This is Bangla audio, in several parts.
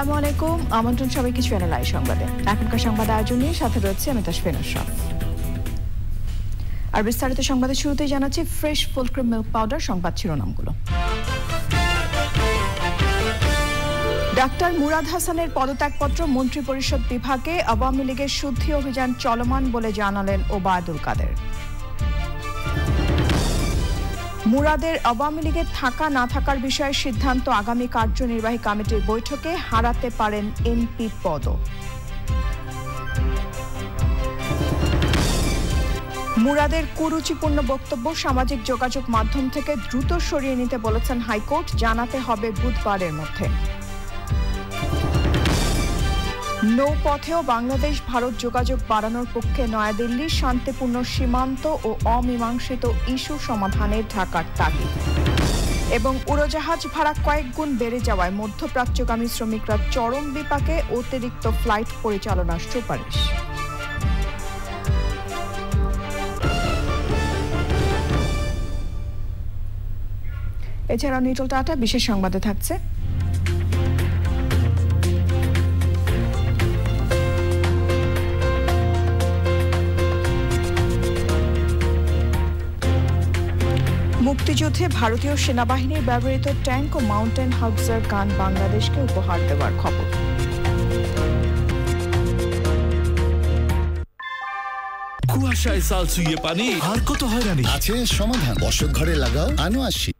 আসসালামু আলাইকুম, আমন্ত্রণ সবাইকে চ্যানেল আই সংবাদে। এখনকার সংবাদ আয়োজন নিয়ে সাথে রয়েছে আমি তাসফিন আশরাফ। আর বিস্তারিত সংবাদের শুরুতেই জানাচ্ছি ফ্রেশ ফুলক্রিম মিল্ক পাউডার সংবাদ শিরোনামগুলো। ডাক্তার মুরাদ হাসানের পদত্যাগপত্র মন্ত্রিপরিষদ বিভাগে আওয়ামী লীগের শুদ্ধি অভিযান চলমান বলে জানালেন ওবায়দুল কাদের। মুরাদের আওয়ামী লীগের থাকা না থাকার বিষয়ে সিদ্ধান্ত আগামী কার্যনির্বাহী কমিটির বৈঠকে, হারাতে পারেন এমপি পদও। মুরাদের কুরুচিপূর্ণ বক্তব্য সামাজিক যোগাযোগ মাধ্যম থেকে দ্রুত সরিয়ে নিতে বলেছেন হাইকোর্ট, জানাতে হবে বুধবারের মধ্যে। নৌপথেও বাংলাদেশ ভারত যোগাযোগ বাড়ানোর পক্ষে নয়াদিল্লি, শান্তিপূর্ণ সীমান্ত ও অমীমাংসিত ইস্যু সমাধানের ঢাকার তাগিদ। এবং উড়োজাহাজ ভাড়া কয়েক গুণ বেড়ে যাওয়ায় মধ্যপ্রাচ্যগামী শ্রমিকরা চরম বিপাকে, অতিরিক্ত ফ্লাইট পরিচালনার সুপারিশ। এছাড়া নিটল টাটা বিশেষ সংবাদে থাকছে মুক্তিযুদ্ধে ভারতীয় সেনাবাহিনীর ব্যবহৃত ট্যাঙ্ক ও মাউন্টেন হাউজার গান বাংলাদেশকে উপহার দেওয়ার খবর। কুয়াশায় সাল ছুঁয়ে পানি আর কত হয়রানি আছে সমাধান, বসত ঘরে লাগাও, আনো আসি।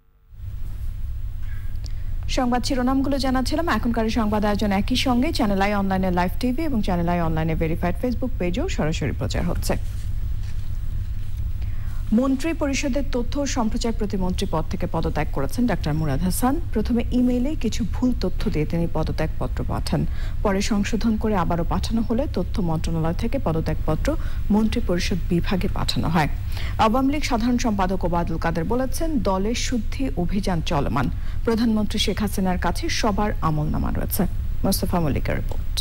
সংবাদ শিরোনামগুলো জানাচ্ছিলাম। এখনকার সংবাদ আয়োজন একই সঙ্গে চ্যানেল আই অনলাইনে লাইভ টিভি এবং চ্যানেল আই অনলাইনে ভেরিফাইড ফেসবুক পেজেও সরাসরি প্রচার হচ্ছে। মন্ত্রী পরিষদের তথ্য ও সম্প্রচার প্রতিমন্ত্রী পদ থেকে পদত্যাগ করেছেন ডাক্তার মুরাদ হাসান। প্রথমে ইমেইলে কিছু ভুল তথ্য দিয়ে তিনি পদত্যাগপত্র পাঠান, পরে সংশোধন করে আবারও পাঠানো হলে তথ্য মন্ত্রণালয় থেকে পদত্যাগপত্র মন্ত্রী পরিষদ বিভাগে পাঠানো হয়। আওয়ামী লীগ সাধারণ সম্পাদক ওবায়দুল কাদের বলেছেন, দলের শুদ্ধি অভিযান চলমান, প্রধানমন্ত্রী শেখ হাসিনার কাছে সবার আমলনামা রয়েছে। মোস্তফা মল্লিকের রিপোর্ট।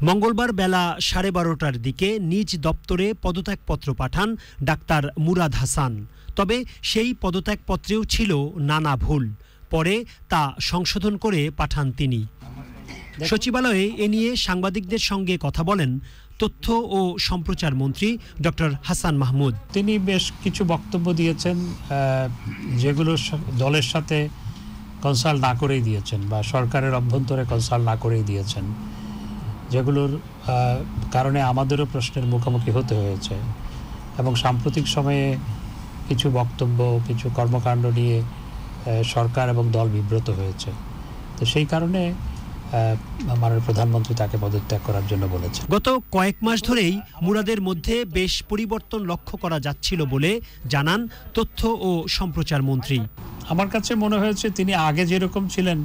মঙ্গলবার বেলা 12:30টার দিকে নিজ দপ্তরে পদত্যাগপত্র পাঠান ডাক্তার মুরাদ হাসান। তবে সেই পদত্যাগপত্রেও ছিল নানা ভুল, পরে তা সংশোধন করে পাঠান তিনি। সচিবালয়ে এ নিয়ে সাংবাদিকদের সঙ্গে কথা বলেন তথ্য ও সম্প্রচার মন্ত্রী ডক্টর হাসান মাহমুদ। তিনি বেশ কিছু বক্তব্য দিয়েছেন যেগুলো দলের সাথে কনসাল্ট না করেই দিয়েছেন বা সরকারের অভ্যন্তরে কনসাল্ট না করেই দিয়েছেন, যেগুলোর কারণে আমাদেরও প্রশ্নের মুখোমুখি হতে হয়েছে। এবং সাম্প্রতিক সময়ে কিছু বক্তব্য, কিছু কর্মকাণ্ড নিয়ে সরকার এবং দল বিব্রত হয়েছে। তো সেই কারণে মাননীয় প্রধানমন্ত্রী তাকে পদত্যাগ করার জন্য বলেছেন। গত কয়েক মাস ধরেই মুরাদের মধ্যে বেশ পরিবর্তন লক্ষ্য করা যাচ্ছিল বলে জানান তথ্য ও সম্প্রচার মন্ত্রী। আমার কাছে মনে হয়েছে তিনি আগে যেরকম ছিলেন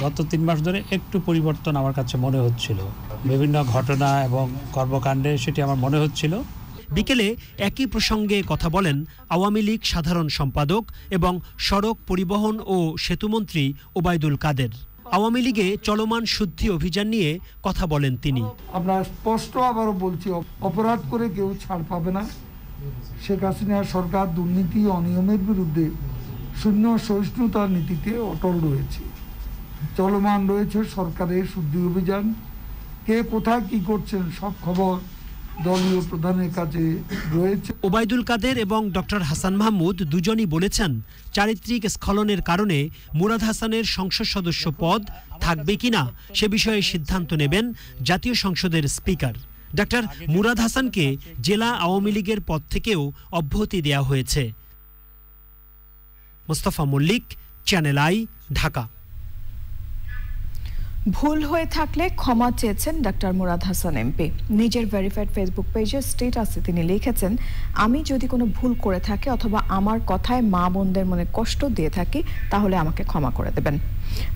গত 3 মাস ধরে একটু পরিবর্তন আমার কাছে মনে হচ্ছিল। বিভিন্ন ঘটনা এবং কর্মকাণ্ডে সেটি আমার মনে হচ্ছিল। বিকেলে একই প্রসঙ্গে কথা বলেন আওয়ামী লীগ সাধারণ সম্পাদক এবং সড়ক পরিবহন ও সেতুমন্ত্রী ওবায়দুল কাদের। আওয়ামী লীগে চলমান শুদ্ধি অভিযান নিয়ে কথা বলেন তিনি। আমরা স্পষ্ট আবারও বলছি, অপরাধ করে কেউ ছাড় পাবে না। শেখ হাসিনা সরকার দুর্নীতি অনিয়মের বিরুদ্ধে শূন্য সহিষ্ণুতার নীতিতে অটল রয়েছে। চলমান রয়েছে সরকারের শুদ্ধি অভিযান। কে কোথায় কি করছেন সব খবর দলীয় প্রধানের কাছে রয়েছে। ওবায়দুল কাদের এবং ডক্টর হাসান মাহমুদ দুজনই বলেছেন, চারিত্রিক স্খলনের কারণে মুরাদ হাসানের সংসদ সদস্য পদ থাকবে কিনা সে বিষয়ে সিদ্ধান্ত নেবেন জাতীয় সংসদের স্পিকার। ডাক্তার মুরাদ হাসানকে জেলা আওয়ামী লীগের পদ থেকেও অব্যাহতি দেওয়া হয়েছে। Mostafa Mallik, Channel I, Dhaka. ভুল হয়ে থাকলে ক্ষমা চেয়েছেন ডাক্তার মুরাদ হাসান এমপি। নিজের ভেরিফাইড ফেসবুক পেজে স্ট্যাটাসে তিনি লিখেছেন, আমি যদি কোনো ভুল করে থাকি অথবা আমার কথায় মা বোনদের মনে কষ্ট দিয়ে থাকি তাহলে আমাকে ক্ষমা করে দেবেন।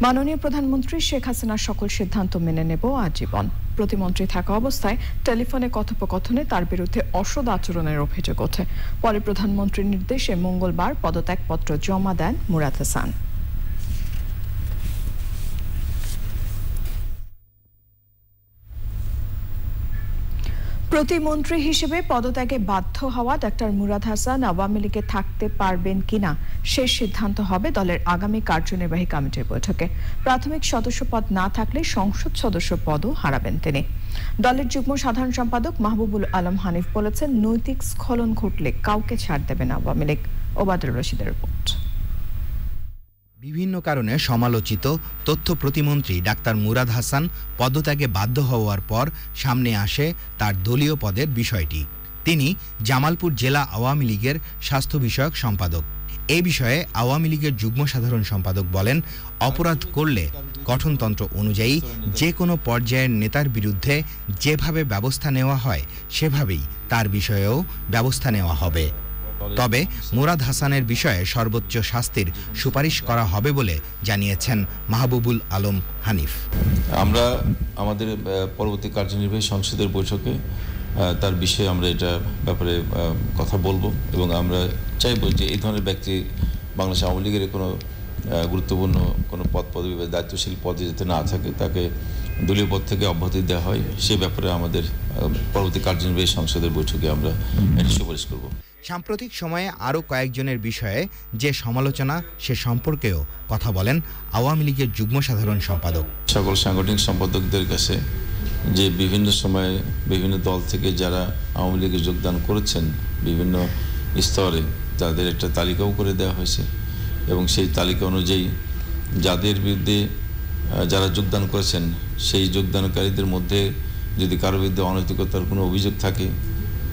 মাননীয় প্রধানমন্ত্রী শেখ হাসিনার সকল সিদ্ধান্ত মেনে নেব আজীবন। প্রতিমন্ত্রী থাকা অবস্থায় টেলিফোনে কথোপকথনে তার বিরুদ্ধে অসৎ আচরণের অভিযোগ ওঠে। পরে প্রধানমন্ত্রীর নির্দেশে মঙ্গলবার পদত্যাগপত্র জমা দেন মুরাদ হাসান। প্রতিমন্ত্রী হিসেবে পদত্যাগে বাধ্য হওয়া ডাক্তার মুরাদ হাসান আওয়ামী লীগে থাকতে পারবেন কিনা শেষ সিদ্ধান্ত হবে দলের আগামী কার্যনির্বাহী কমিটির বৈঠকে। প্রাথমিক সদস্য পদ না থাকলে সংসদ সদস্য পদও হারাবেন তিনি। দলের যুগ্ম সাধারণ সম্পাদক মাহবুবুল আলম হানিফ বলেছেন, নৈতিক স্খলন ঘটলে কাউকে ছাড় দেবে না আওয়ামী লীগ। ওবায়দুর রশিদের রিপোর্ট। বিভিন্ন কারণে সমালোচিত তথ্য প্রতিমন্ত্রী ডাক্তার মুরাদ হাসান পদত্যাগে বাধ্য হওয়ার পর সামনে আসে তার দলীয় পদের বিষয়টি। তিনি জামালপুর জেলা আওয়ামী লীগের স্বাস্থ্য বিষয়ক সম্পাদক। এই বিষয়ে আওয়ামী লীগের যুগ্ম সাধারণ সম্পাদক বলেন, অপরাধ করলে গঠনতন্ত্র অনুযায়ী যে কোনো পর্যায়ের নেতার বিরুদ্ধে যেভাবে ব্যবস্থা নেওয়া হয় সেভাবেই তার বিষয়েও ব্যবস্থা নেওয়া হবে। তবে মুরাদ হাসানের বিষয়ে সর্বোচ্চ শাস্তির সুপারিশ করা হবে বলে জানিয়েছেন মাহবুবুল আলম হানিফ। আমরা আমাদের পরবর্তী কার্যনির্বাহী সংসদের বৈঠকে তার বিষয়ে আমরা এটা ব্যাপারে কথা বলবো এবং আমরা চাইব যে এই ধরনের ব্যক্তি বাংলাদেশ আওয়ামী লীগের কোনো গুরুত্বপূর্ণ কোনো পদবি বা দায়িত্বশীল পদে যাতে না থাকে, তাকে দলীয় পদ থেকে অব্যাহতি দেওয়া হয়, সে ব্যাপারে আমাদের পরবর্তী কার্যনির্বাহী সংসদের বৈঠকে আমরা এটি সুপারিশ করব। সাম্প্রতিক সময়ে আরও কয়েকজনের বিষয়ে যে সমালোচনা সে সম্পর্কেও কথা বলেন আওয়ামী লীগের যুগ্ম সাধারণ সম্পাদক। সকল সাংগঠনিক সম্পাদকদের কাছে যে বিভিন্ন সময়ে বিভিন্ন দল থেকে যারা আওয়ামী লীগে যোগদান করেছেন বিভিন্ন স্তরে, তাদের একটা তালিকাও করে দেওয়া হয়েছে এবং সেই তালিকা অনুযায়ী যাদের বিরুদ্ধে যারা যোগদান করেছেন সেই যোগদানকারীদের মধ্যে যদি কারো বিরুদ্ধে অনৈতিকতার কোনো অভিযোগ থাকে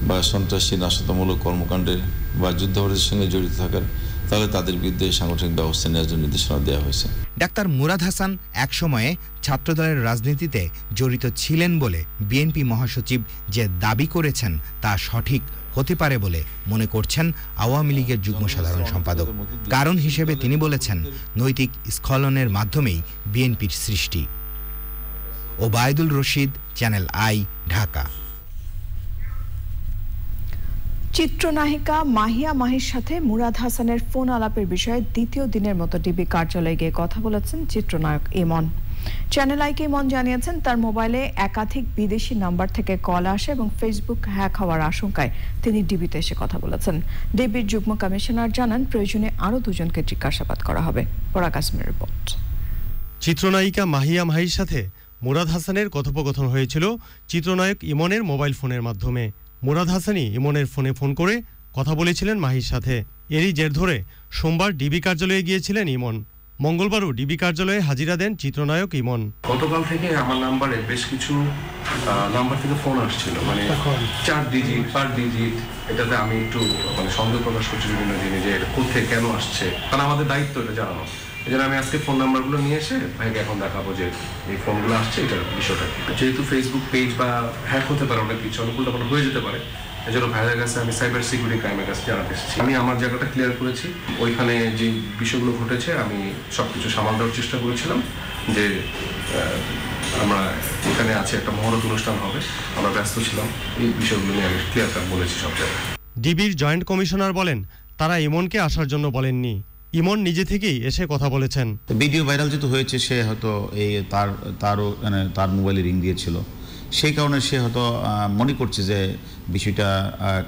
বা সন্ত্রাসী নাশকতামূলক কর্মকাণ্ডের বা যুদ্ধাপরাধের সঙ্গে জড়িত থাকার, তাহলে তাদের বিরুদ্ধে সাংগঠনিক ব্যবস্থা নেওয়ার জন্য নির্দেশনা দেওয়া হয়েছে। ডাক্তার মুরাদ হাসান একসময়ে ছাত্রদলের রাজনীতিতে জড়িত ছিলেন বলে বিএনপি মহাসচিব যে দাবি করেছেন তা সঠিক হতে পারে বলে মনে করছেন আওয়ামী লীগের যুগ্ম সাধারণ সম্পাদক। কারণ হিসেবে তিনি বলেছেন, নৈতিক স্খলনের মাধ্যমেই বিএনপির সৃষ্টি। Obaidul Rashid, channel I, Dhaka. চিত্রনায়িকা মাহিয়া মাহির সাথে মুরাদ হাসানের ফোন আলাপের বিষয়ে দ্বিতীয় দিনের মতো ডিবি কার্যালয়ে গিয়ে কথা বলেছেন চিত্রনায়ক ইমন। চ্যানেল আইকে ইমন জানিয়েছেন, তার মোবাইলে একাধিক বিদেশি নাম্বার থেকে কল আসে এবং ফেসবুক হ্যাক হওয়ার আশঙ্কায় তিনি ডিবিতে এসে কথা বলেছেন। ডিবির যুগ্ম কমিশনার জানান, প্রয়োজনে আরও দুজনকে জিজ্ঞাসাবাদ করা হবে। পরাগ আসমির রিপোর্ট। চিত্রনায়িকা মাহিয়া মাহির সাথে মুরাদ হাসানের কথোপকথন হয়েছিল চিত্রনায়ক ইমনের মোবাইল ফোনের মাধ্যমে। মুরাদ হাসানই ইমনের ফোন করে কথা বলেছিলেন মাহির সাথে। এরই জের ধরে সোমবার ডিবি কার্যালয়ে গিয়েছিলেন ইমন। মঙ্গলবারও ডিবি কার্যালয়ে হাজিরা দেন চিত্রনায়ক ইমন। গতকাল থেকে আমার নাম্বারে বেশ কিছু নাম্বার থেকে ফোন আসছিল, মানে 4 ডিজিট 5 ডিজিট। এটাতে আমি একটু সন্দেহ প্রকাশ করছি বিভিন্ন জিনিস যে এটা কোথায় কেন আসছে, কারণ আমাদের দায়িত্ব এটা জানানো। এই জন্য আমি আজকে ফোন নাম্বারগুলো নিয়ে এসে ভাইকে এখন দেখাবো যে এই ফোনগুলো আসছে, এটার বিষয়টা কি। যেহেতু ফেসবুক পেজ বা হ্যাক হতে পারে, অনেক কিছু অনুকূলটা হয়ে যেতে পারে, এই জন্য ভাইয়ের কাছে আমি সাইবার সিকিউরিটি ক্রাইমের কাছে জানাতে এসেছি। আমি আমার জায়গাটা ক্লিয়ার করেছি, ওইখানে যে বিষয়গুলো ঘটেছে আমি সবকিছু সামাল দেওয়ার চেষ্টা করেছিলাম। যে আমরা এখানে আছে একটা মহরত অনুষ্ঠান হবে, আমরা ব্যস্ত ছিলাম, এই বিষয়গুলো নিয়ে আমি ক্লিয়ার কাট বলেছি সব জায়গায়। ডিবির জয়েন্ট কমিশনার বলেন, তারা ইমনকে আসার জন্য বলেননি, ইমন নিজে থেকেই এসে কথা বলেছেন। ভিডিও ভাইরাল যেহেতু হয়েছে, সে হয়তো এই তারও মানে তার মোবাইলে রিং দিয়েছিল, সেই কারণে সে হয়তো মনে করছে যে বিষয়টা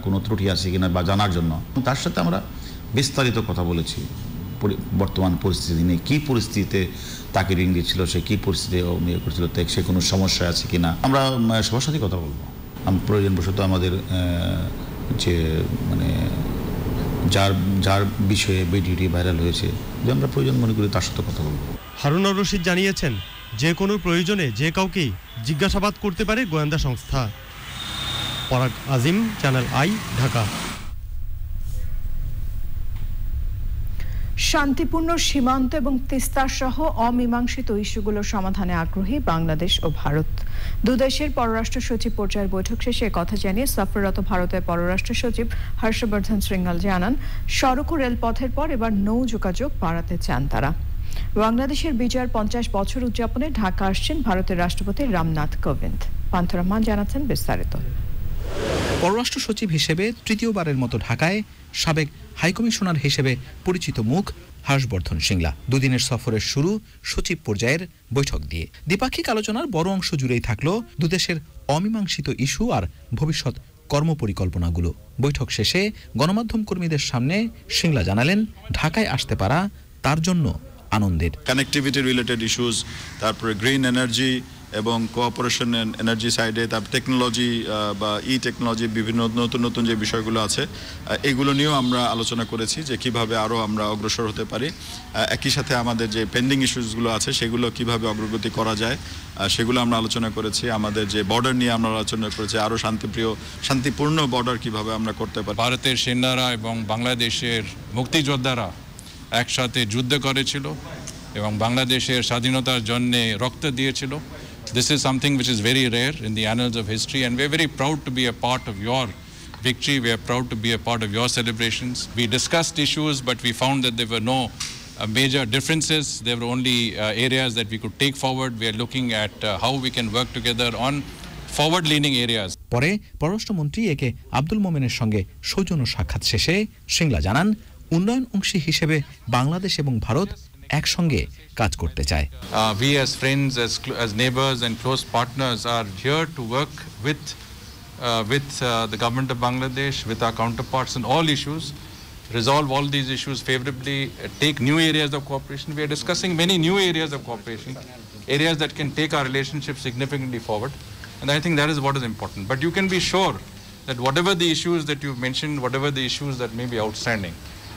কোনো ত্রুটি আছে কিনা বা জানার জন্য। তার সাথে আমরা বিস্তারিত কথা বলেছি বর্তমান পরিস্থিতি নিয়ে, কী পরিস্থিতিতে তাকে রিং দিয়েছিল, সে কী পরিস্থিতি নিয়ে করছিল, সে কোনো সমস্যা আছে কিনা আমরা সবার সাথে কথা বলবো। প্রয়োজনবশত আমাদের যে মানে যার বিষয়ে ভিডিওটি ভাইরাল হয়েছে, যে আমরা প্রয়োজন মনে করি তার সাথে কথা বলবো। হারুনুর রশিদ জানিয়েছেন, যে কোনো প্রয়োজনে যে কাউকেই জিজ্ঞাসাবাদ করতে পারে গোয়েন্দা সংস্থা। পরাগ আজিম, চ্যানেল আই, ঢাকা। শান্তিপূর্ণ সীমান্ত এবং তিস্তা সহ অমীমাংসিত ইস্যুগুলোর সমাধানে আগ্রহী বাংলাদেশ ও ভারত। দুদেশের পররাষ্ট্র সচিব পর্যায়ের বৈঠক শেষে কথা জানিয়ে সফররত ভারতের পররাষ্ট্র সচিব হর্ষবর্ধন শৃঙ্গাল জানান, সড়ক ও রেলপথের পর এবার নৌ যোগাযোগ বাড়াতে চান তারা। বাংলাদেশের বিজয়ের 50 বছর উদযাপনে ঢাকা আসছেন ভারতের রাষ্ট্রপতি রামনাথ কোবিন্দ। পান্থ রহমান জানাচ্ছেন বিস্তারিত। পররাষ্ট্র সচিব হিসেবে তৃতীয়বারের মতো ঢাকায় সাবেক হাইকমিশনার হিসেবে পরিচিত মুখ হর্ষবর্ধন শ্রিংলা। দুদিনের সফরের শুরু সচিব পর্যায়ের বৈঠক দিয়ে। দ্বিপাক্ষিক আলোচনার বড় অংশ জুড়েই থাকলো দুদেশের অমীমাংসিত ইস্যু আর ভবিষ্যৎ কর্মপরিকল্পনাগুলো। বৈঠক শেষে গণমাধ্যম কর্মীদের সামনে শ্রিংলা জানালেন, ঢাকায় আসতে পারা তার জন্য আনন্দের। কানেক্টিভিটি রিলেটেড ইস্যুস, তারপরে গ্রিন এনার্জি এবং কোঅপারেশন এনার্জি সাইডে, তারপর টেকনোলজি বা টেকনোলজি বিভিন্ন নতুন নতুন যে বিষয়গুলো আছে এগুলো নিয়েও আমরা আলোচনা করেছি যে কিভাবে আরও আমরা অগ্রসর হতে পারি। একই সাথে আমাদের যে পেন্ডিং ইস্যুসগুলো আছে সেগুলো কিভাবে অগ্রগতি করা যায় সেগুলো আমরা আলোচনা করেছি। আমাদের যে বর্ডার নিয়ে আমরা আলোচনা করেছি, আরও শান্তিপূর্ণ বর্ডার কিভাবে আমরা করতে পারি। ভারতের সেনারা এবং বাংলাদেশের মুক্তিযোদ্ধারা একসাথে যুদ্ধ করেছিল এবং বাংলাদেশের স্বাধীনতার জন্যে রক্ত দিয়েছিল। This is something which is very rare in the annals of history, and we're very proud to be a part of your victory. We are proud to be a part of your celebrations. We discussed issues, but we found that there were no major differences. There were only areas that we could take forward. We are looking at how we can work together on forward-leaning areas. পরে পররাষ্ট্রমন্ত্রী একে আব্দুল মোমেনের সঙ্গে সৌজন্য সাক্ষাৎ শেষে শ্রিংলা জানান, উন্নয়ন অংশী হিসেবে বাংলাদেশ এবং ভারত একসঙ্গে কাজ করতে চায়। We as friends, as neighbors and close partners are here to work with the government of Bangladesh, with our counterparts on all issues, resolve all these issues favorably, take new areas of cooperation. We are discussing many new areas of cooperation, areas that can take our relationship significantly forward, and I think that is what is important. But you can be sure that whatever the issues that you've mentioned, whatever the issues that may be outstanding,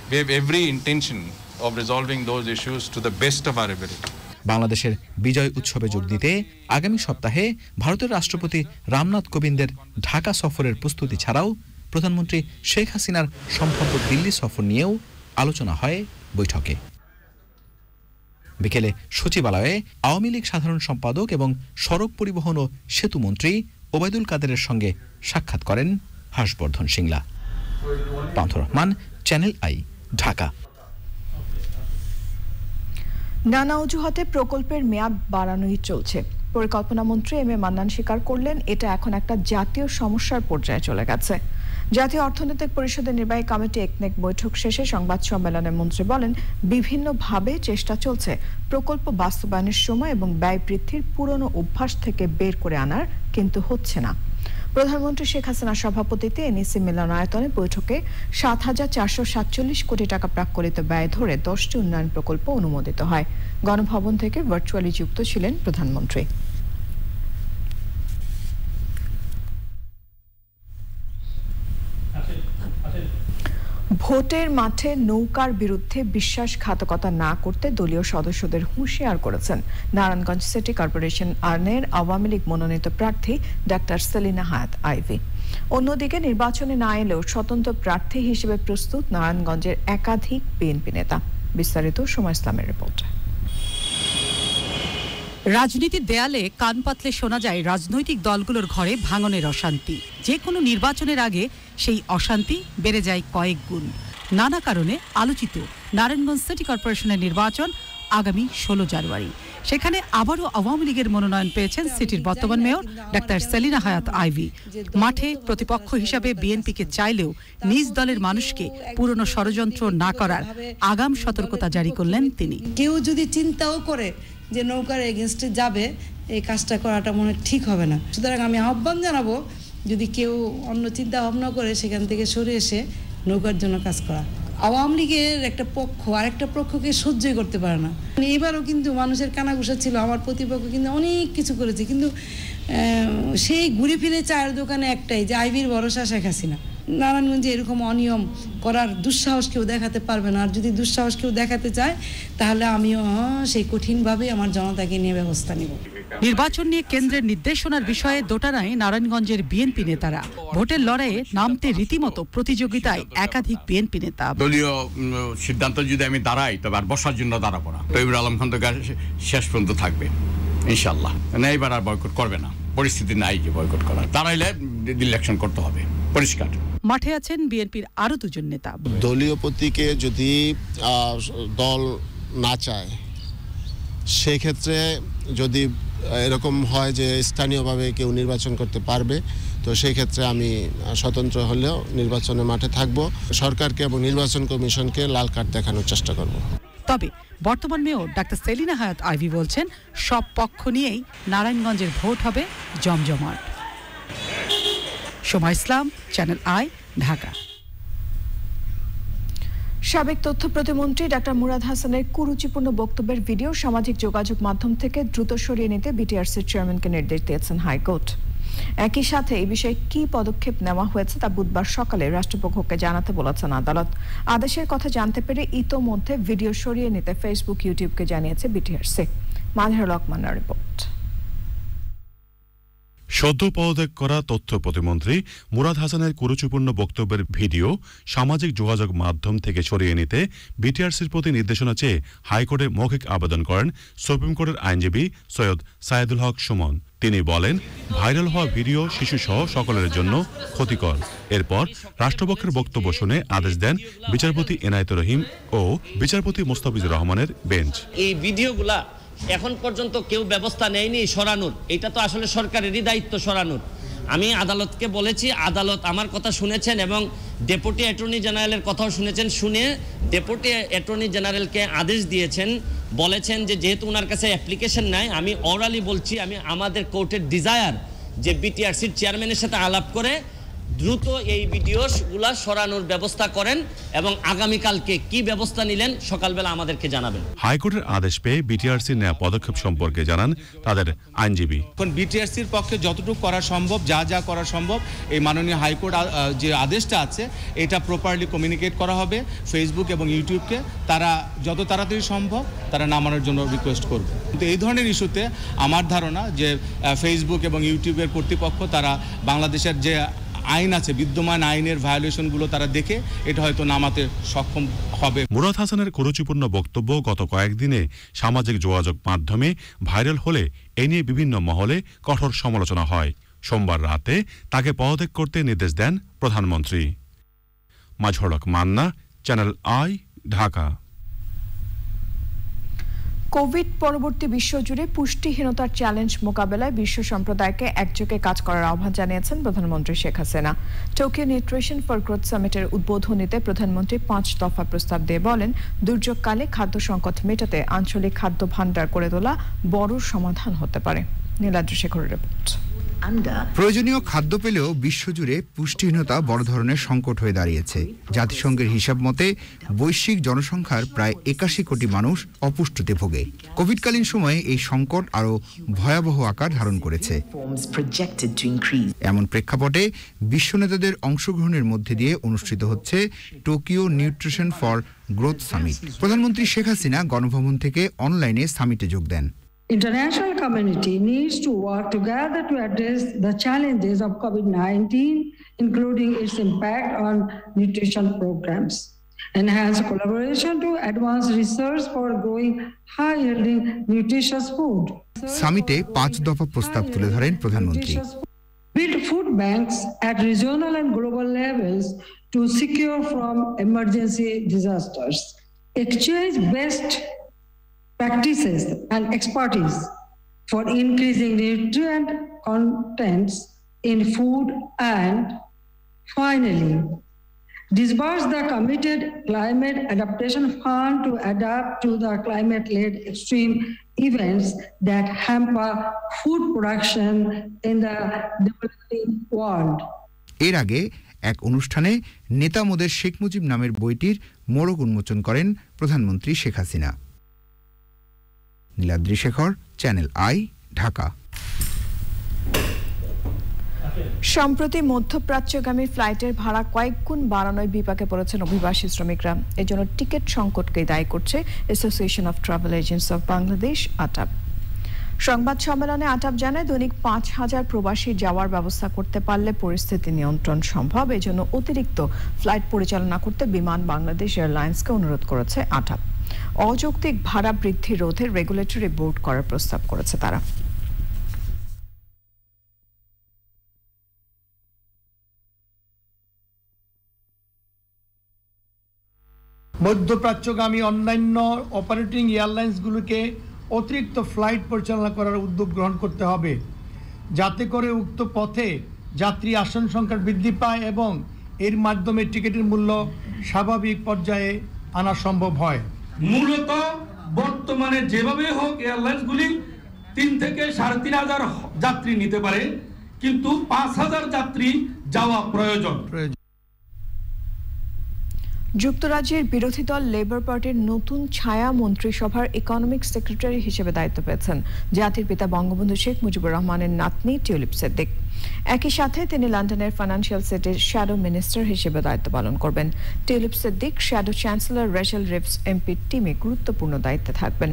we have every intention of resolving those issues to the best of our ability. বাংলাদেশের বিজয় উৎসবে যোগ দিতে আগামী সপ্তাহে ভারতের রাষ্ট্রপতি রামনাথ কোবিন্দের ঢাকা সফরের প্রস্তুতি ছাড়াও প্রধানমন্ত্রী শেখ হাসিনার সম্ভাব্য দিল্লি সফর নিয়েও আলোচনা হয় বৈঠকে। বিকেলে সচিবালয়ে আওয়ামী লীগ সাধারণ সম্পাদক এবং সড়ক পরিবহন ও সেতু মন্ত্রী ওবায়দুল কাদেরের সঙ্গে সাক্ষাৎ করেন হর্ষবর্ধন শ্রিংলা। Panthar Rahman, channel I, Dhaka. নানা অজুহাতে প্রকল্পের মেয়াদ বাড়ানোই চলছে। পরিকল্পনা মন্ত্রী এম এ মান্নান স্বীকার করলেন, এটা এখন একটা জাতীয় সমস্যার পর্যায়ে চলে গেছে। জাতীয় অর্থনৈতিক পরিষদের নির্বাহী কমিটি একনেক বৈঠক শেষে সংবাদ সম্মেলনে মন্ত্রী বলেন, বিভিন্নভাবে চেষ্টা চলছে প্রকল্প বাস্তবায়নের সময় এবং ব্যয় বৃদ্ধির পুরনো অভ্যাস থেকে বের করে আনার, কিন্তু হচ্ছে না। প্রধানমন্ত্রী শেখ হাসিনার সভাপতিত্বে এনইসি মিলনায়তনে বৈঠকে ৭,৪৪৭ কোটি টাকা প্রাক্কলিত ব্যয় ধরে 10টি উন্নয়ন প্রকল্প অনুমোদিত হয়। গণভবন থেকে ভার্চুয়ালি যুক্ত ছিলেন প্রধানমন্ত্রী। ভোটের মাঠে নৌকার বিরুদ্ধে বিশ্বাসঘাতকতা না করতে দলীয় সদস্যদের হুঁশিয়ার করেছেন নারায়ণগঞ্জ সিটি কর্পোরেশন আর্নের আওয়ামী লীগ মনোনীত প্রার্থী ডাক্তার সেলিনা হায়াত আইভি। অন্যদিকে নির্বাচনে না এলেও স্বতন্ত্র প্রার্থী হিসেবে প্রস্তুত নারায়ণগঞ্জের একাধিক বিএনপি নেতা। বিস্তারিত সময় ইসলামের রিপোর্ট। রাজনীতির দেয়ালে কান পাতলে শোনা যায় রাজনৈতিক দলগুলোর ঘরে ভাঙনের অশান্তি। যে কোনো নির্বাচনের আগে সেই অশান্তি বেড়ে যায় কয়েক গুণ। নানা কারণে আলোচিত নারায়ণগঞ্জ সিটি কর্পোরেশনের নির্বাচন আগামী 16 জানুয়ারি। সেখানে আবারও আওয়ামী লীগের মনোনয়ন পেয়েছেন সিটির বর্তমান মেয়র ডাক্তার সেলিনা হায়াত আইভি। মাঠে প্রতিপক্ষ হিসাবে বিএনপিকে চাইলেও নিজ দলের মানুষকে পুরনো ষড়যন্ত্র না করার আগাম সতর্কতা জারি করলেন তিনি। কেউ যদি চিন্তাও করে যে নৌকার এগেনস্টে যাবে, এই কাজটা করাটা মনে ঠিক হবে না। সুতরাং আমি আহ্বান জানাবো, যদি কেউ অন্য চিন্তা ভাবনা করে সেখান থেকে সরে এসে নৌকার জন্য কাজ করা। আওয়ামী লীগের একটা পক্ষ আরেকটা পক্ষকে সহ্যই করতে পারে না। এবারও কিন্তু মানুষের কানাঘুষা ছিল, আমার প্রতিপক্ষ কিন্তু অনেক কিছু করেছে, কিন্তু সেই ঘুরে ফিরে চায়ের দোকানে একটাই, যে আইভির ভরসা শেখ হাসিনা। নারায়ণগঞ্জে এরকম অনিয়ম করার দুঃসাহস কেউ দেখাতে পারবে না। আর যদি দুঃসাহস কেউ দেখাতে চায় তাহলে আমিও সেই কঠিনভাবে আমার জনতাকে নিয়ে ব্যবস্থা নেব। নির্বাচন নিয়ে কেন্দ্রের নির্দেশনার বিষয়ে দোটানায় নারায়ণগঞ্জের বিএনপি নেতারা। ভোটের লড়াইয়ে নামতে রীতিমতো প্রতিযোগিতায় একাধিক বিএনপি নেতা। দলীয় সিদ্ধান্ত যদি আমি দাঁড়াই, তবে আর বসার জন্য দাঁড়াবো না। তৈবুর আলম খান তো শেষ পর্যন্ত থাকবে ইনশাল্লাহ। না, এবার আর বয়কট করবে না, পরিস্থিতি নাই যে বয়কট করার। দাঁড়াইলে ইলেকশন করতে হবে, পরিষ্কার। মাঠে আছেন বিএনপির আরো দুজন নেতা। দলীয় প্রতীকে যদি দল না চায়, সেক্ষেত্রে যদি এরকম হয় যে স্থানীয়ভাবে কেউ নির্বাচন করতে পারবে, তো সেই ক্ষেত্রে আমি স্বতন্ত্র হলেও নির্বাচনের মাঠে থাকব, সরকারকে এবং নির্বাচন কমিশনকে লাল কার্ড দেখানোর চেষ্টা করব। তবে বর্তমান মেয়র ডাক্তার সেলিনা হায়াত আইভি বলছেন সব পক্ষ নিয়েই নারায়ণগঞ্জের ভোট হবে জমজমাট। সোমা ইসলাম, চ্যানেল আই, ঢাকা। সাবেক তথ্য প্রতিমন্ত্রী ডাক্তার মুরাদ হাসানের কুরুচিপূর্ণ বক্তব্যের ভিডিও সামাজিক যোগাযোগ মাধ্যম থেকে দ্রুত সরিয়ে নিতে বিটিআরসির চেয়ারম্যানকে নির্দেশ দিয়েছেন হাইকোর্ট। একই সাথে এই বিষয়ে কি পদক্ষেপ নেওয়া হয়েছে তা বুধবার সকালে রাষ্ট্রপক্ষকে জানাতে বলেছেন আদালত। আদেশের কথা জানতে পেরে ইতোমধ্যে ভিডিও সরিয়ে নিতে ফেসবুক, ইউটিউবকে জানিয়েছে বিটিআরসি। মানহারুল হকমানের রিপোর্ট। সদ্য পদত্যাগ করা তথ্য প্রতিমন্ত্রী মুরাদ হাসানের কুরুচিপূর্ণ বক্তব্যের ভিডিও সামাজিক যোগাযোগ মাধ্যম থেকে সরিয়ে নিতে বিটিআরসির প্রতি নির্দেশনা চেয়ে হাইকোর্টে মৌখিক আবেদন করেন সুপ্রিম কোর্টের আইনজীবী সৈয়দ সায়েদুল হক সুমন। তিনি বলেন, ভাইরাল হওয়া ভিডিও শিশুসহ সকলের জন্য ক্ষতিকর। এরপর রাষ্ট্রপক্ষের বক্তব্য শুনে আদেশ দেন বিচারপতি এনায়েতুর রহিম ও বিচারপতি মোস্তাফিজুর রহমানের বেঞ্চ। এই ভিডিওগুলা এখন পর্যন্ত কেউ ব্যবস্থা নেয়নি সরানোর, এটা তো আসলে সরকারেরই দায়িত্ব সরানোর। আমি আদালতকে বলেছি, আদালত আমার কথা শুনেছেন এবং ডেপুটি অ্যাটর্নি জেনারেলের কথাও শুনেছেন। শুনে ডেপুটি অ্যাটর্নি জেনারেলকে আদেশ দিয়েছেন, বলেছেন যে যেহেতু ওনার কাছে অ্যাপ্লিকেশন নাই, আমি অরালি বলছি, আমি আমাদের কোর্টের ডিজায়ার যে বিটিআরসির চেয়ারম্যানের সাথে আলাপ করে দ্রুত এই ভিডিওগুলা সরানোর ব্যবস্থা করেন এবং আগামীকালকে কি ব্যবস্থা নিলেন সকালবেলা আমাদেরকে জানাবেন। হাইকোর্টের আদেশ পেয়ে বিটিআরসির নেওয়া পদক্ষেপ সম্পর্কে জানান তাদের আইনজীবী। এখন বিটিআরসির পক্ষে যতটুকু করা সম্ভব, যা করা সম্ভব, এই মাননীয় হাইকোর্ট যে আদেশটা আছে এটা প্রপারলি কমিউনিকেট করা হবে ফেসবুক এবং ইউটিউবকে। তারা যত তাড়াতাড়ি সম্ভব তারা নামানোর জন্য রিকোয়েস্ট করবে। কিন্তু এই ধরনের ইস্যুতে আমার ধারণা যে ফেসবুক এবং ইউটিউবের কর্তৃপক্ষ তারা বাংলাদেশের যে আইন আছে, বিদ্যমান আইনের ভায়োলেশনগুলো তারা দেখে এটা হয়তো নামাতে সক্ষম হবে। মুরাদ হাসানের কুরুচিপূর্ণ বক্তব্য গত কয়েকদিনে সামাজিক যোগাযোগ মাধ্যমে ভাইরাল হলে এ নিয়ে বিভিন্ন মহলে কঠোর সমালোচনা হয়। সোমবার রাতে তাকে পদত্যাগ করতে নির্দেশ দেন প্রধানমন্ত্রী। Mazharul Haque Manna, channel I, Dhaka. Covid পরবর্তী বিশ্বজুড়ে পুষ্টিহীনতার চ্যালেঞ্জ মোকাবেলায় বিশ্ব সম্প্রদায়কে একযোগে কাজ করার আহ্বান জানিয়েছেন প্রধানমন্ত্রী Sheikh Hasina. Tokyo nutrition for growth সামিটের উদ্বোধনীতে প্রধানমন্ত্রী 5 দফা প্রস্তাব দিয়ে বলেন, দুর্যোগকালে খাদ্য সংকট মেটাতে আঞ্চলিক খাদ্য ভাণ্ডার করে তোলা বড় সমাধান হতে পারে। নীলাদ্রি শেখরের রিপোর্ট। প্রয়োজনীয় খাদ্য পেলেও বিশ্বজুড়ে পুষ্টিহীনতা বড় ধরনের সংকট হয়ে দাঁড়িয়েছে। জাতিসংঘের হিসাব মতে বৈশ্বিক জনসংখ্যার প্রায় 81 কোটি মানুষ অপুষ্টিতে ভোগে। কোভিডকালীন সময়ে এই সংকট আরও ভয়াবহ আকার ধারণ করেছে। এমন প্রেক্ষাপটে বিশ্ব নেতাদের অংশগ্রহণের মধ্যে দিয়ে অনুষ্ঠিত হচ্ছে Tokyo nutrition for growth summit. প্রধানমন্ত্রী শেখ হাসিনা গণভবন থেকে অনলাইনে সামিটে যোগ দেন। International community needs to work together to address the challenges of COVID-19, including its impact on nutrition programs. Enhance collaboration to advance research for growing high-yielding nutritious food. সামিটে 5 দফা প্রস্তাব তুলে ধরেন প্রধানমন্ত্রী। Build food banks at regional and global levels to secure from emergency disasters. Exchange best practices and expertise for increasing nutrient contents in food, and finally, disburse the committed climate adaptation fund to adapt to the climate-led extreme events that hamper food production in the developing world. এর আগে এক অনুষ্ঠানে নেতা মোদের শেখ মুজিব নামের বইটির মোড়ক উন্মোচন করেন প্রধানমন্ত্রী শেখ হাসিনা। Niladri Shekhar, channel I, Dhaka. সম্প্রতি মধ্যপ্রাচ্যগামী ফ্লাইটের ভাড়া কয়েক গুণ বাড়ানোয় বিপাকে পড়েছেন অভিবাসী শ্রমিকরা। এজন্য টিকিট সংকটকে দায়ী করছে association of travel agents of Bangladesh, ATAB. সংবাদ সম্মেলনে আটাব জানায়, দৈনিক 5,000 প্রবাসী যাওয়ার ব্যবস্থা করতে পারলে পরিস্থিতি নিয়ন্ত্রণ সম্ভব। এজন্য অতিরিক্ত ফ্লাইট পরিচালনা করতে বিমান বাংলাদেশ এয়ারলাইন্সকে অনুরোধ করেছে আটাব। অযৌক্তিক ভাড়া বৃদ্ধি রোধে রেগুলেটরি বোর্ড করার প্রস্তাব করেছে তারা। মধ্যপ্রাচ্যগামী অন্যান্য অপারেটিং এয়ারলাইন্সগুলোকে অতিরিক্ত ফ্লাইট পরিচালনা করার উদ্যোগ গ্রহণ করতে হবে, যাতে করে উক্ত পথে যাত্রী আসন সংখ্যা বৃদ্ধি পায় এবং এর মাধ্যমে টিকিটের মূল্য স্বাভাবিক পর্যায়ে আনা সম্ভব হয়। মূলত বর্তমানে যেভাবে হোক এয়ারলাইন্সগুলি 3 থেকে 3,500 যাত্রী নিতে পারে, কিন্তু 5,000 যাত্রী যাওয়া প্রয়োজন। যুক্তরাজ্যের বিরোধী দল লেবার পার্টির নতুন ছায়া মন্ত্রিসভার ইকোনমিক সেক্রেটারি হিসেবে দায়িত্ব পেয়েছেন জাতির পিতা বঙ্গবন্ধু শেখ মুজিবুর রহমানের নাতনি টিউলিপ সিদ্দিক। একই সাথে তিনি লন্ডনের ফাইন্যান্সিয়াল সেটের শ্যাডো মিনিস্টার হিসেবে দায়িত্ব পালন করবেন। Tulip Siddique shadow chancellor Rachel Reeves এমপির টিমে গুরুত্বপূর্ণ দায়িত্বে থাকবেন।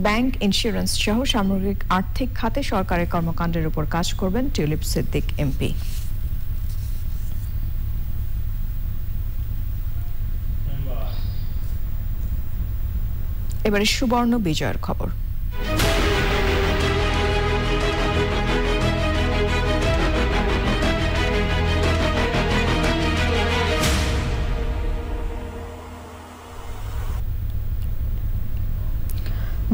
ব্যাংক, ইন্স্যুরেন্স সহ সামগ্রিক আর্থিক খাতে সরকারের কর্মকাণ্ডের উপর কাজ করবেন টিউলিপ সিদ্দিক এমপি। এবারে সুবর্ণ বিজয়ের খবর।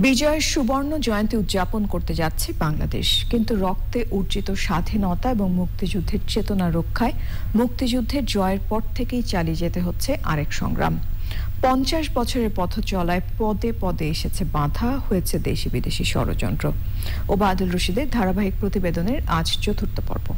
বিজয়ের সুবর্ণ জয়ন্তী উদযাপন করতে যাচ্ছে বাংলাদেশ, কিন্তু রক্তে উর্জিত স্বাধীনতা এবং মুক্তিযুদ্ধের চেতনা রক্ষায় মুক্তিযুদ্ধের জয়ের পর থেকেই চালিয়ে যেতে হচ্ছে আরেক সংগ্রাম। 50 বছরের পথ চলায় পদে পদে এসেছে বাধা, হয়েছে দেশি বিদেশি ষড়যন্ত্র। ওবায়দুল রশিদের ধারাবাহিক প্রতিবেদনের আজ 4র্থ পর্ব।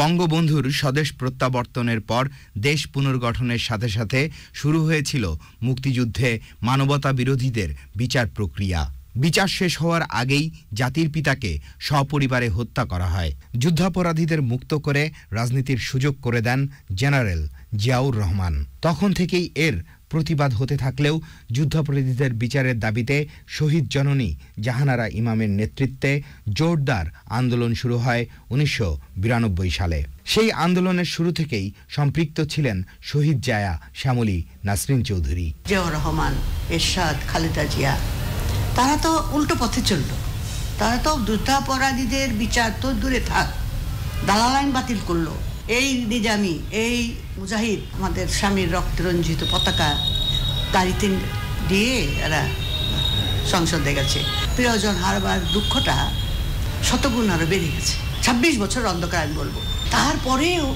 বঙ্গবন্ধুর স্বদেশ প্রত্যাবর্তনের পর দেশ পুনর্গঠনের সাথে সাথে শুরু হয়েছিল মুক্তিযুদ্ধে মানবতা বিরোধীদের বিচার প্রক্রিয়া। বিচার শেষ হওয়ার আগেই জাতির পিতাকে সপরিবারে হত্যা করা হয়। যুদ্ধাপরাধীদের মুক্ত করে রাজনীতির সুযোগ করে দেন জেনারেল জিয়াউর রহমান। তখন থেকেই এর প্রতিবাদ হতে থাকলেও যুদ্ধাপরাধীদের বিচারের দাবিতে শহীদ জননী জাহানারা ইমামের নেতৃত্বে জোরদার আন্দোলন শুরু হয় 1992 সালে। সেই আন্দোলনের শুরু থেকেই সম্পৃক্ত ছিলেন শহীদ জায়া, শ্যামলী, নাসরিন চৌধুরী। জিয়াউর রহমান, এরশাদ, খালেদা জিয়া, তারা তো উল্টো পথে চলল। তারা তো যুদ্ধাপরাধীদের বিচার তো দূরে থাক, দালাল আইন বাতিল করলো। এই নিজামি, এই মুজাহিদ আমাদের স্বামীর রক্তরঞ্জিত পতাকা গাড়িতে দিয়ে এরা সংসদে গেছে। প্রিয়জন হারবার দুঃখটা শতগুণ আরো বেড়ে গেছে। 26 বছর অন্ধকার আমি বলবো। তারপরেও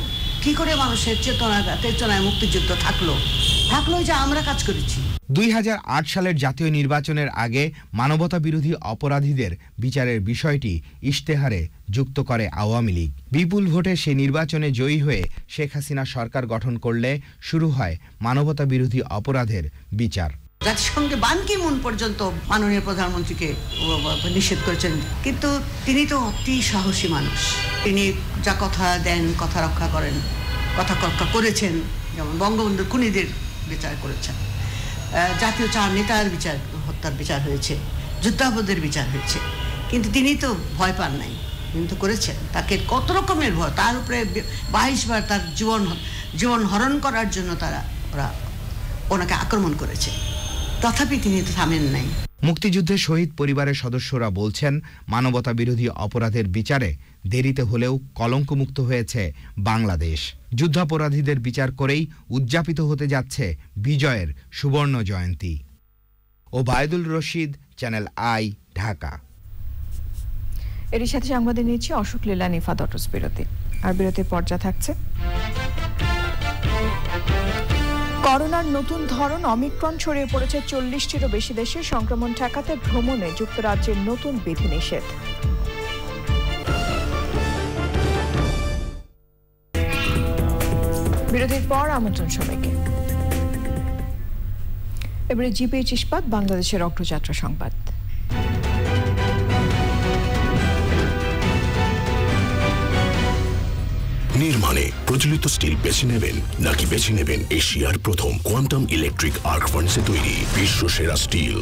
কি করে মানুষের চেতনায় মুক্তিযুদ্ধ থাকলো যে আমরা কাজ করেছি। 2008 সালের জাতীয় নির্বাচনের আগে মানবতা বিরোধী অপরাধীদের বিচারের বিষয়টি ইশতেহারে যুক্ত করে আওয়ামী লীগ। বিপুল ভোটে সেই নির্বাচনে জয়ী হয়ে শেখ হাসিনা সরকার গঠন করলে শুরু হয় মানবতা বিরোধী অপরাধের বিচার। জাতিসংঘে বান কি মুন পর্যন্ত মাননীয় প্রধানমন্ত্রীকে নিষেধ করেছেন, কিন্তু তিনি তো অতি সাহসী মানুষ। তিনি যা কথা দেন কথা রক্ষা করেন, কথা রক্ষা করেছেন। যেমন বঙ্গবন্ধুর খুনিদের বিচার করেছেন, জাতীয় 4 নেতার বিচার, হত্যার বিচার হয়েছে, যুদ্ধাপরাধীদের বিচার হয়েছে, কিন্তু তিনি তো ভয় পান নাই, তিনি তো করেছেন। তাকে কত রকমের ভয়, তার উপরে 22 বার তার জীবন হরণ করার জন্য ওরা ওনাকে আক্রমণ করেছে, তথাপি তিনি তো থামেন নাই। মুক্তিযুদ্ধে শহীদ পরিবারের সদস্যরা বলছেন, মানবতা বিরোধী অপরাধের বিচারে দেরিতে হলেও কলঙ্কমুক্ত হয়েছে বাংলাদেশ। যুদ্ধাপরাধীদের বিচার করেই উদযাপিত হতে যাচ্ছে বিজয়ের সুবর্ণ জয়ন্তী। Obaidul Rashid, channel I, Dhaka. এরই সাথে সংবাদে নিচ্ছে অশোক লীলা নিফাত অটোস বিরতি। আর বিরতির পর্যায়ে থাকছে করোনার নতুন ধরন অমিক্রন ছড়িয়ে পড়েছে 40টিরও বেশি দেশে। সংক্রমণ ঠেকাতে ভ্রমণে যুক্তরাজ্যের নতুন বিধিনিষেধ। বিরতির পর আমন্ত্রণ সবাইকে। এবারে জিপিএইচ ইস্পাত বাংলাদেশের অগ্রযাত্রা সংবাদ। নির্মাণে প্রচলিত স্টিল বেছে নেবেন নাকি বেছে নেবেন এশিয়ার প্রথম কোয়ান্টাম ইলেকট্রিক আর্ক ফার্নেসে তৈরি বিশ্ব সেরা স্টিল?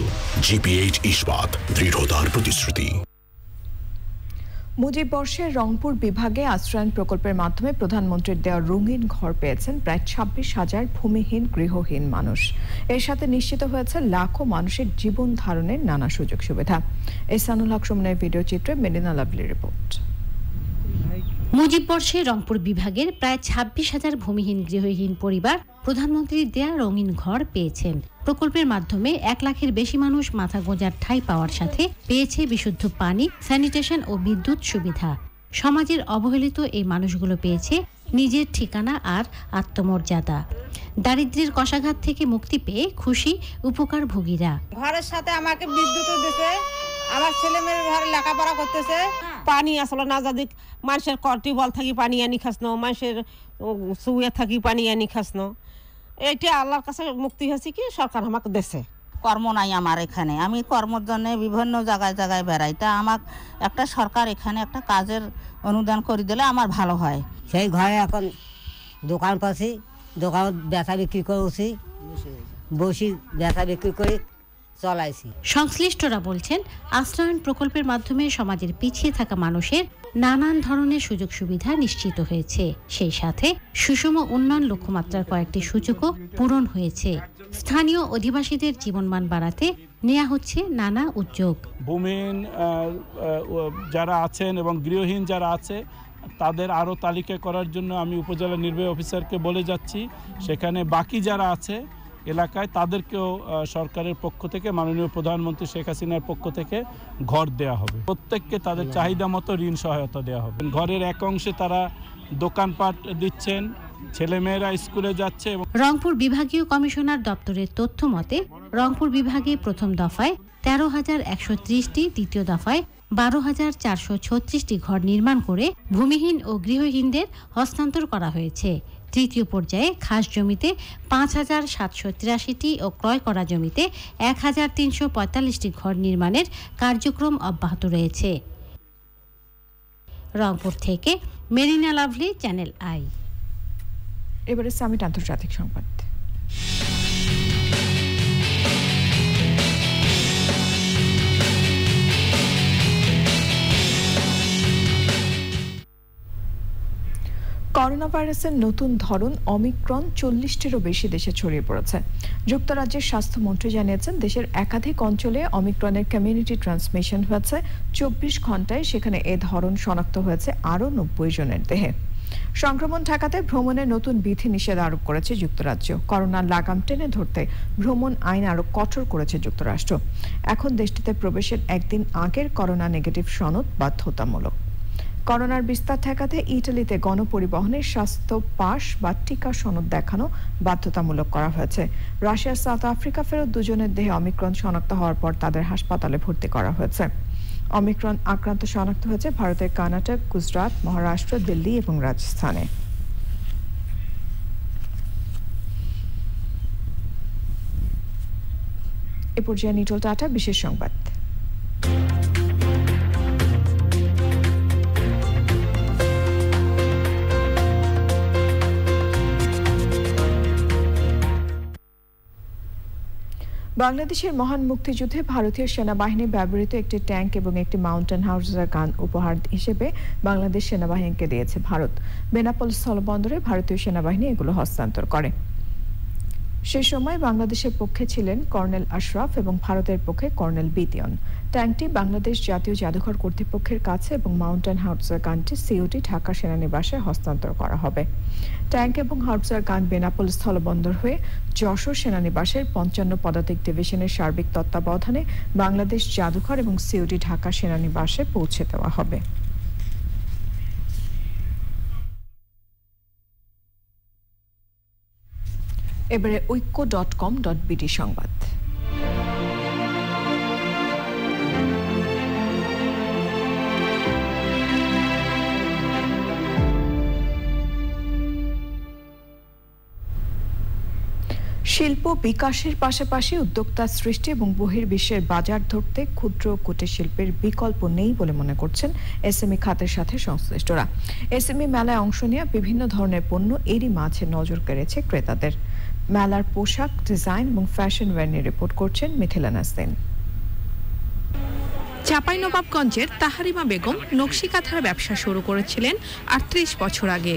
জিপিএইচ ইস্পাত, দৃঢ়তার প্রতিশ্রুতি। মুজিব বর্ষের রংপুর বিভাগে আশ্রয়ন প্রকল্পের মাধ্যমে প্রধানমন্ত্রীর দেওয়া রঙিন ঘর পেয়েছেন প্রায় 26,000 ভূমিহীন গৃহহীন মানুষ। এর সাথে নিশ্চিত হয়েছে লাখো মানুষের জীবন ধারণের নানা সুযোগ সুবিধা। এহসানুল হক সুমনের ভিডিও চিত্রে মেলিনা লাভলি রিপোর্ট। মুজিব বর্ষে রংপুর বিভাগের প্রায় 26,000 ভূমিহীন গৃহহীন পরিবার প্রধানমন্ত্রীর দেয়া রঙিন ঘর পেয়েছেন। প্রকল্পের মাধ্যমে 1 লাখের বেশি মানুষ মাথা গোঁজার ঠাঁই পাওয়ার সাথে পেয়েছে বিশুদ্ধ পানি, স্যানিটেশন ও বিদ্যুৎ সুবিধা। সমাজের অবহেলিত এই মানুষগুলো পেয়েছে নিজের ঠিকানা আর আত্মমর্যাদা। দারিদ্র্যের কষাঘাত থেকে মুক্তি পেয়ে খুশি উপকারভোগীরা। ঘরের সাথে আমাকে বিদ্যুৎ দিতে, আমার ছেলে মেয়ের ঘরে লেখাপড়া করতেছে। পানি আসলে না যাদিক মানুষের টিউবওয়েল থাকি পানি আনি খাসনো, মানুষের সুইয়া থাকি পানি আনি খাসনো। এইটা আল্লাহর কাছে মুক্তি হয়েছে কি সরকার আমাকে দেশে। কর্ম নাই আমার এখানে, আমি কর্মের জন্য বিভিন্ন জায়গায় জায়গায় বেড়াই। তা আমার একটা সরকার এখানে একটা কাজের অনুদান করে দিলে আমার ভালো হয়। সেই ঘরে এখন দোকান পাচ্ছি, দোকান বেচা বিক্রি করছি, বসি বেচা বিক্রি করে চলাইছি। সংশ্লিষ্টরা বলছেন, আশ্রয়ণ প্রকল্পের মাধ্যমে সমাজের পিছিয়ে থাকা মানুষের নানান ধরনের সুযোগ সুবিধা নিশ্চিত হয়েছে। সেই সাথে সুষম উন্নয়ন লক্ষ্যমাত্রার কয়েকটি সূচকও পূরণ হয়েছে। স্থানীয় অধিবাসীদের জীবনমান বাড়াতে নেওয়া হচ্ছে নানা উদ্যোগ। ভূমিহীন যারা আছেন এবং গৃহহীন যারা আছে তাদের আরও তালিকা করার জন্য আমি উপজেলা নির্বাহী অফিসারকে বলে যাচ্ছি। সেখানে বাকি যারা আছে এলাকায় তাদেরকেও সরকারের পক্ষ থেকে, মাননীয় প্রধানমন্ত্রী শেখ হাসিনার পক্ষ থেকে ঘর দেয়া হবে। প্রত্যেককে তাদের চাহিদা মতো ঋণ সহায়তা দেওয়া হবে। ঘরের এক অংশে তারা দোকানপাট দিচ্ছেন, ছেলেমেয়েরা স্কুলে যাচ্ছে। রংপুর বিভাগীয় কমিশনার দপ্তরের তথ্য মতে রংপুর বিভাগে প্রথম দফায় 13,130টি, দ্বিতীয় দফায় 12,436টি ঘর নির্মাণ করে ভূমিহীন ও গৃহহীনদের হস্তান্তর করা হয়েছে। তৃতীয় পর্যায়ে খাস জমিতে 5,783টি ও ক্রয় করা জমিতে 1,345টি ঘর নির্মাণের কার্যক্রম অব্যাহত রয়েছে। রংপুর থেকে মেরিনা লাভলি, চ্যানেল আই। এবারে সামিট আন্তর্জাতিক সংবাদ। করোনা ভাইরাসের নতুন ধরন অমিক্রন 40টিরও বেশি দেশে ছড়িয়ে পড়েছে। যুক্তরাজ্যের স্বাস্থ্যমন্ত্রী জানিয়েছেন, দেশের একাধিক অঞ্চলে অমিক্রনের কমিউনিটি ট্রান্সমিশন হয়েছে। 24 ঘন্টায় সেখানে এ ধরন শনাক্ত হয়েছে আরও 90 জনের দেহে। সংক্রমণ ঠেকাতে ভ্রমণের নতুন বিধি নিষেধ আরোপ করেছে যুক্তরাজ্য। করোনার লাগাম টেনে ধরতে ভ্রমণ আইন আরো কঠোর করেছে যুক্তরাষ্ট্র। এখন দেশটিতে প্রবেশের একদিন আগের করোনা নেগেটিভ সনদ বাধ্যতামূলক। করোনার বিস্তার ঠেকাতে ইটালিতে গণপরিবহনের স্বাস্থ্য পাস বা টিকা সনদ দেখানো বাধ্যতামূলক করা হয়েছে। রাশিয়ার সাউথ আফ্রিকা ফেরত 2 জনের দেহে অমিক্রন শনাক্ত হওয়ার পর তাদের হাসপাতালে ভর্তি করা হয়েছে। অমিক্রন আক্রান্ত শনাক্ত হয়েছে ভারতের কর্ণাটক, গুজরাট, মহারাষ্ট্র, দিল্লি এবং রাজস্থানে। এ পর্যায়ে নিটল টাটা বিশেষ সংবাদ। বাংলাদেশের মহান মুক্তিযুদ্ধে ভারতীয় সেনাবাহিনী ব্যবহৃত একটি ট্যাঙ্ক এবং একটি মাউন্টেন হাউজার গান উপহার হিসেবে বাংলাদেশ সেনাবাহিনীকে দিয়েছে ভারত। বেনাপোল স্থলবন্দরে ভারতীয় সেনাবাহিনী এগুলো হস্তান্তর করে। সে সময় বাংলাদেশের পক্ষে ছিলেন কর্নেল আশরাফ এবং ভারতের পক্ষে কর্নেল বিতিয়ন। ট্যাঙ্কটি বাংলাদেশ জাতীয় জাদুঘর কর্তৃপক্ষের কাছে এবং মাউন্টেন হাউজার গানটি সিওটি ঢাকা সেনানিবাসে হস্তান্তর করা হবে। ট্যাঙ্ক এবং হাউজার গান বেনাপোল স্থলবন্দর হয়ে যশোর সেনানিবাসের 55 পদাতিক ডিভিশনের সার্বিক তত্ত্বাবধানে বাংলাদেশ জাদুঘর এবং সিওটি ঢাকা সেনানিবাসে পৌঁছে দেওয়া হবে। এবারে ঐক্য.com.bd সংবাদ। শিল্প বিকাশের পাশাপাশি উদ্যোক্তা সৃষ্টি এবং বহির্বিশ্বের বাজার ধরতে ক্ষুদ্র কুটির শিল্পের বিকল্প নেই বলে মনে করছেন এসএমই খাতের সাথে সংশ্লিষ্টরা। এসএমই মেলায় অংশ নেওয়া বিভিন্ন ধরনের পণ্য এরই মাঝে নজর কেড়েছে ক্রেতাদের। মেলার পোশাক, ডিজাইন এবং ফ্যাশন ওয়্যার নিয়ে রিপোর্ট করছেন মিথিলা নাসরিন। চাঁপাইনবাবগঞ্জের তাহারিমা বেগম নকশি কাঁথার ব্যবসা শুরু করেছিলেন 38 বছর আগে।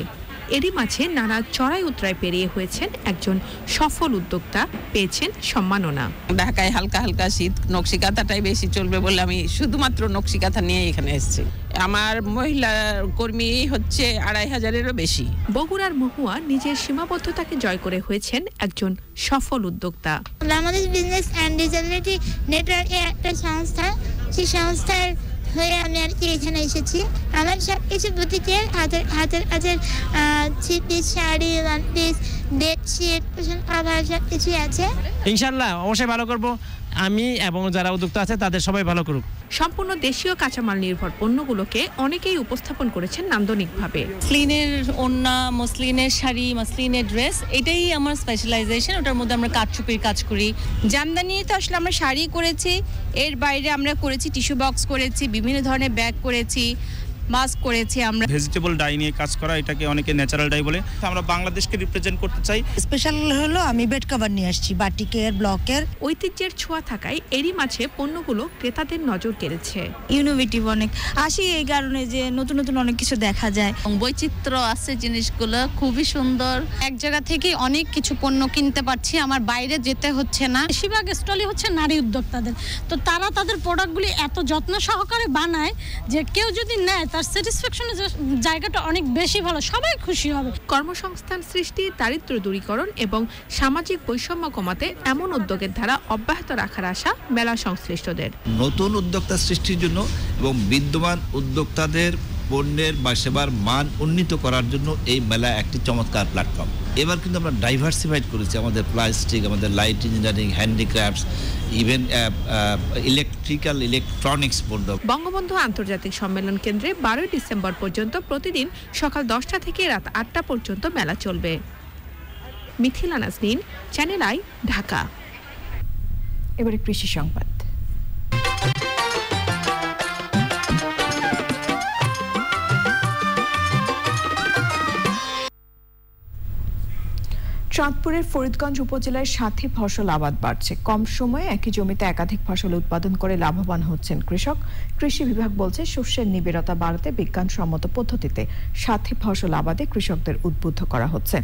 এরই মাঝে নানা চড়াই উতরাই পেরিয়ে হয়েছেন একজন সফল উদ্যোক্তা, পেয়েছেন সম্মাননা। ঢাকায় হালকা হালকা শীত, নকশিকাঁথাটাই বেশি চলবে বলে আমি শুধুমাত্র নকশিকাঁথা নিয়ে এখানে এসেছি। আমার মহিলা কর্মী হচ্ছে 2500-এরও বেশি। বগুড়ার মহুয়া নিজের সীমাবদ্ধতাকে জয় করে হয়েছেন একজন সফল উদ্যোক্তা। বাংলাদেশ বিজনেস অ্যান্ড ডিসেবিলিটি নেটওয়ার্কের একটা সংস্থা, সেই সংস্থার হয়ে আমি আর কি এখানে এসেছি। আমার সব কিছু বুটিকের হাতের কাজের three piece, sari, one piece, bedsheet, cushion cover সব কিছুই আছে। ইনশাআল্লাহ অবশ্যই ভালো করব আমি এবং যারা উদ্যোক্তা আছে তাদের সবাই ভালো করুক। সম্পূর্ণ দেশীয় কাঁচামাল নির্ভর পণ্যগুলোকে অনেকেই উপস্থাপন করেছেন নান্দনিকভাবে। মসলিনের ওড়না, মসলিনের শাড়ি, মসলিনের ড্রেস, এটাই আমার স্পেশালাইজেশন। ওটার মধ্যে আমরা কাঠচুপির কাজ করি। জামদানি তো আসলে আমরা শাড়ি করেছি, এর বাইরে আমরা করেছি টিস্যু বক্স করেছি, বিভিন্ন ধরনের ব্যাগ করেছি, মাস্ক করেছি। আমরা ভেজিটেবল ডাই নিয়ে কাজ করা, এটাকে অনেকে ন্যাচারাল ডাই বলে। আমরা বাংলাদেশকে রিপ্রেজেন্ট করতে চাই। স্পেশাল হলো আমি বেড কভার নিয়ে আসছি, বাটিকের, ব্লকের। ঐতিহ্যের ছোঁয়া থাকায় এরই মাঝে পণ্যগুলো ক্রেতাদের নজর কেড়েছে। ইনোভেটিভ অনেক আসি এই কারণে যে নতুন নতুন অনেক কিছু দেখা যায়, বৈচিত্র্য আছে, জিনিসগুলো খুবই সুন্দর। এক জায়গা থেকে অনেক কিছু পণ্য কিনতে পারছি, আমার বাইরে যেতে হচ্ছে না। বেশিরভাগ স্টলই হচ্ছে নারী উদ্যোক্তাদের, তো তারা তাদের প্রোডাক্টগুলি এত যত্ন সহকারে বানায় যে কেউ যদি নেয় তার স্যাটিসফ্যাকশনের জায়গাটা অনেক বেশি ভালো, সবাই খুশি হবে। কর্মসংস্থান সৃষ্টি, দারিদ্র্য দূরীকরণ এবং সামাজিক বৈষম্য কমাতে এমন উদ্যোগের ধারা অব্যাহত রাখার আশা মেলা সংশ্লিষ্টদের। নতুন উদ্যোক্তা সৃষ্টির জন্য এবং বিদ্যমান উদ্যোক্তাদের পণ্যের বা সেবার মান উন্নীত করার জন্য এই মেলা একটি চমৎকার প্ল্যাটফর্ম। এবার কিন্তু আমরা ডাইভার্সিফাইড করেছি আমাদের প্লাস্টিক, আমাদের light engineering, handicrafts, even electronics পণ্য। বঙ্গবন্ধু আন্তর্জাতিক সম্মেলন কেন্দ্রে 12 ডিসেম্বর পর্যন্ত প্রতিদিন সকাল 10টা থেকে রাত 8টা পর্যন্ত মেলা চলবে। Mithila Nazneen, Channel I, Dhaka. এবারে কৃষি সংবাদ। চাঁদপুরের ফরিদগঞ্জ উপজেলায় সাথী ফসল আবাদ বাড়ছে। কম সময়ে একই জমিতে একাধিক ফসল উৎপাদন করে লাভবান হচ্ছেন কৃষক। কৃষি বিভাগ বলছে শস্যের নিবিড়তা বাড়াতে বিজ্ঞানসম্মত পদ্ধতিতে সাথী ফসল আবাদে কৃষকদের উদ্বুদ্ধ করা হচ্ছে।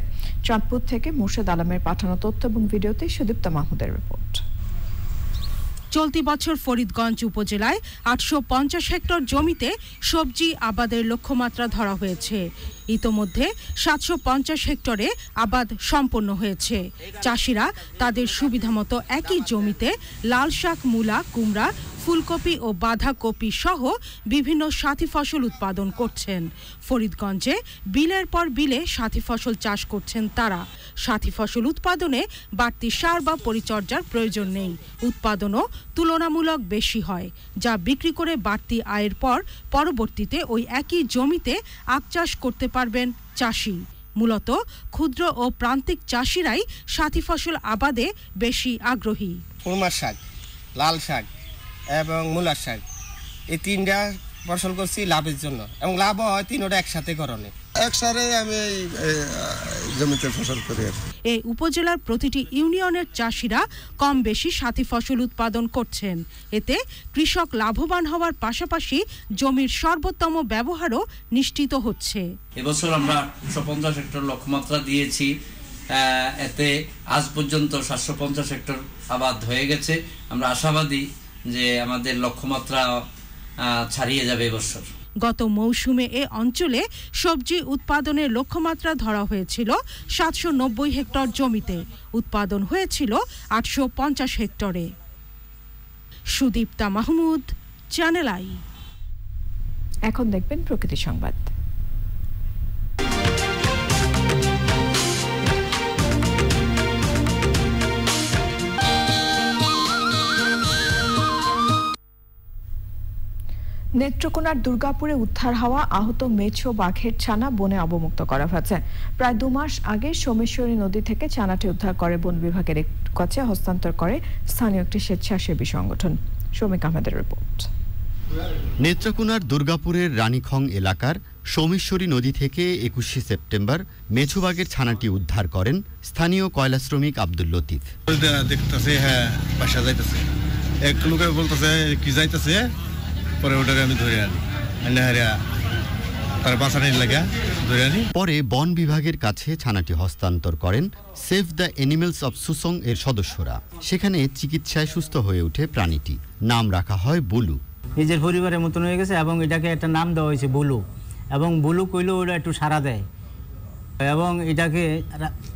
চাঁদপুর থেকে মুর্শেদ আলমের পাঠানো তথ্য এবং ভিডিওতে সুদীপ্তা মাহমুদের রিপোর্ট। চলতি বছর ফরিদগঞ্জ উপজেলায় 850 হেক্টর জমিতে সবজি আবাদের লক্ষ্যমাত্রা ধরা হয়েছে। ইতোমধ্যে 750 হেক্টরে আবাদ সম্পন্ন হয়েছে। চাষিরা তাদের সুবিধামতো একই জমিতে লাল শাক, মূলা, কুমড়া, ফুলকপি ও বাঁধাকপি সহ বিভিন্ন সাথী ফসল উৎপাদন করছেন। ফরিদগঞ্জে বিলের পর বিলে সাথী ফসল চাষ করছেন তারা। সাথী ফসল উৎপাদনে বাড়তি সার বা পরিচর্যার প্রয়োজন নেই। উৎপাদনও তুলনামূলক বেশি হয়, যা বিক্রি করে বাড়তি আয়ের পর পরবর্তীতে ওই একই জমিতে আখ চাষ করতে পারবেন চাষি। মূলত ক্ষুদ্র ও প্রান্তিক চাষিরাই সাথী ফসল আবাদে বেশি আগ্রহী। কুমড়ার শাক, লাল শাক এবং মূলার শাক, এই তিনটা ফসল করছি লাভের জন্য, এবং লাভ হয় তিনটা একসাথে করণে। একসাথে আমি জমিতে ফসল করি। এই উপজেলার প্রতিটি ইউনিয়নের চাষিরা কম বেশি সাথী ফসল উৎপাদন করছেন। এতে কৃষক লাভবান হওয়ার পাশাপাশি জমির সর্বোত্তম ব্যবহারও নিশ্চিত হচ্ছে। এবছর আমরা 750 হেক্টর লক্ষ্যমাত্রা দিয়েছি। এতে আজ পর্যন্ত 750 হেক্টর আবাদ হয়ে গেছে। আমরা আশাবাদী যে আমাদের লক্ষ্যমাত্রা ছাড়িয়ে যাবে এবছর। গত মৌসুমে এ অঞ্চলে সবজি উৎপাদনের লক্ষ্যমাত্রা ধরা হয়েছিল 790 হেক্টর জমিতে। উৎপাদন হয়েছিল 850 হেক্টরে। Sudipta Mahmud, channel I. এখন দেখবেন প্রকৃতি সংবাদ। নেত্রকোনার দুর্গাপুরে উদ্ধার হওয়া আহত মেছো বাঘের ছানা বনে অবমুক্ত করা হয়েছে। প্রায় 2 মাস আগে সোমেশ্বরী নদী থেকে ছানাটি উদ্ধার করে বন বিভাগের কাছে হস্তান্তর করে স্থানীয় একটি স্বেচ্ছাসেবী সংগঠন। শমিক আহমেদের রিপোর্ট। নেত্রকোনার দুর্গাপুরের রানীখং এলাকার সোমেশ্বরী নদী থেকে 21শে সেপ্টেম্বর মেছো বাঘের ছানাটি উদ্ধার করেন স্থানীয় কয়লা শ্রমিক আব্দুল লতিফ। দেখতেছে হ্যাঁ বাসা যাইতেছে, এক লোকে বলতেছে কি যাইতেছে, পরে ওটাকে আমি ধরে আনি তার বাঁচানোর লাগা ধরে আনি। পরে বন বিভাগের কাছে ছানাটি হস্তান্তর করেন save the animals of Susang এর সদস্যরা। সেখানে চিকিৎসায় সুস্থ হয়ে ওঠে প্রাণীটি। নাম রাখা হয় বুলু। নিজের পরিবারের মতন হয়ে গেছে এবং এটাকে একটা নাম দেওয়া হয়েছে বুলু। এবং বুলু কইলেও ওটা একটু সাড়া দেয় এবং এটাকে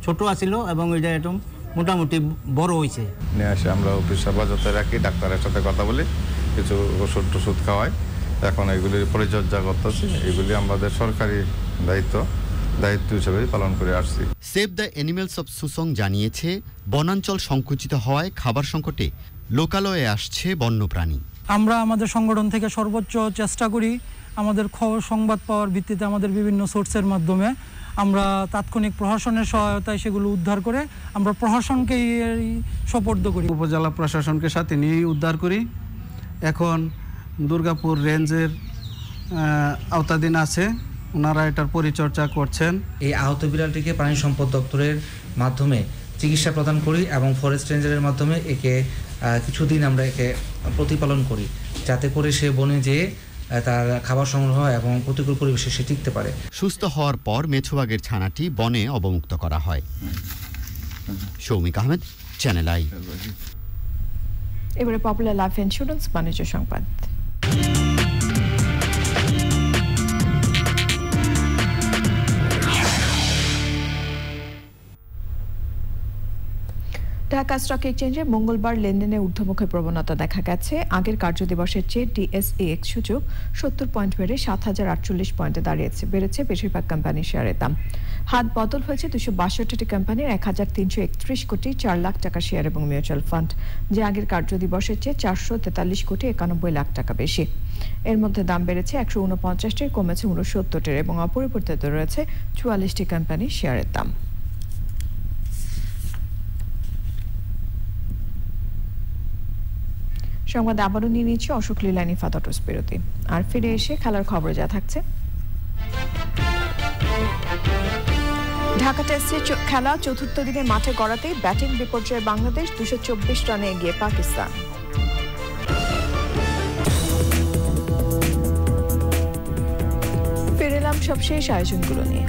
ছোট আছিল এবং এটা একটু মোটামুটি বড় হয়েছে। নিয়ে আসে আমরা অফিস হেফাজতে রাখি, ডাক্তারের সাথে কথা বলি, কিছু ওষুধ টষুধ খাওয়াই। এখন এগুলির পরিচর্যা করতেছি। এগুলি আমাদের সরকারি দায়িত্ব হিসেবে পালন করে আসছি। Save the animals of Susang জানিয়েছে বনাঞ্চল সংকুচিত হওয়ায় খাবার সংকটে লোকালয়ে আসছে বন্যপ্রাণী। আমরা আমাদের সংগঠন থেকে সর্বোচ্চ চেষ্টা করি আমাদের খবর সংবাদ পাওয়ার ভিত্তিতে আমাদের বিভিন্ন সোর্সের মাধ্যমে আমরা তাৎক্ষণিক প্রশাসনের সহায়তায় সেগুলো উদ্ধার করে আমরা প্রশাসনকেই সোপর্দ করি। উপজেলা প্রশাসনকে সাথে নিয়েই উদ্ধার করি। এখন দুর্গাপুর রেঞ্জের আওতাধীন আছে, ওনারা এটার পরিচর্যা করছেন। এই আহত বিড়ালটিকে প্রাণী সম্পদ দপ্তরের মাধ্যমে চিকিৎসা প্রদান করি এবং ফরেস্ট রেঞ্জারের মাধ্যমে একে কিছুদিন আমরা একে প্রতিপালন করি, যাতে করে সে বনে যেয়ে তার খাবার সংগ্রহ এবং প্রতিকূল পরিবেশে সে টিকতে পারে। সুস্থ হওয়ার পর মেছুবাগের ছানাটি বনে অবমুক্ত করা হয়। Soumik Ahmed, channel I. এবারে পপুলার লাইফ ইন্স্যুরেন্স বাণিজ্য সংবাদ। ঢাকা স্টক এক্সচেঞ্জে মঙ্গলবার লেনদেনে ঊর্ধ্বমুখী প্রবণতা দেখা গেছে। আগের কার্যদিবসের চেয়ে ডিএসইএক্স সূচক 70 পয়েন্ট বেড়ে 7048 পয়েন্টে দাঁড়িয়েছে। বেড়েছে বেশিরভাগ কোম্পানির শেয়ারের দাম। হাত বদল হয়েছে 262টি কোম্পানির 1331 কোটি 4 লাখ টাকা শেয়ার এবং মিউচুয়াল ফান্ড, যা আগের কার্যদিবসের চেয়ে 443 কোটি 91 লাখ টাকা বেশি। এর মধ্যে দাম বেড়েছে 149টির, কমেছে 69টির এবং অপরিবর্তিত রয়েছে 44টি কোম্পানির শেয়ারের দাম। সংবাদ আবারও নিয়ে নিচ্ছে অশোক লীলানি ফাতাটোস বিরতি। আর ফিরে এসে খেলার খবর যা থাকছে। ঢাকা টেস্টের খেলা চতুর্থ দিনে মাঠে গড়াতেই ব্যাটিং বিপর্যয়ে বাংলাদেশ 224 রানে এগিয়ে পাকিস্তান। ফিরে এলাম সবশেষ আয়োজনগুলো নিয়ে।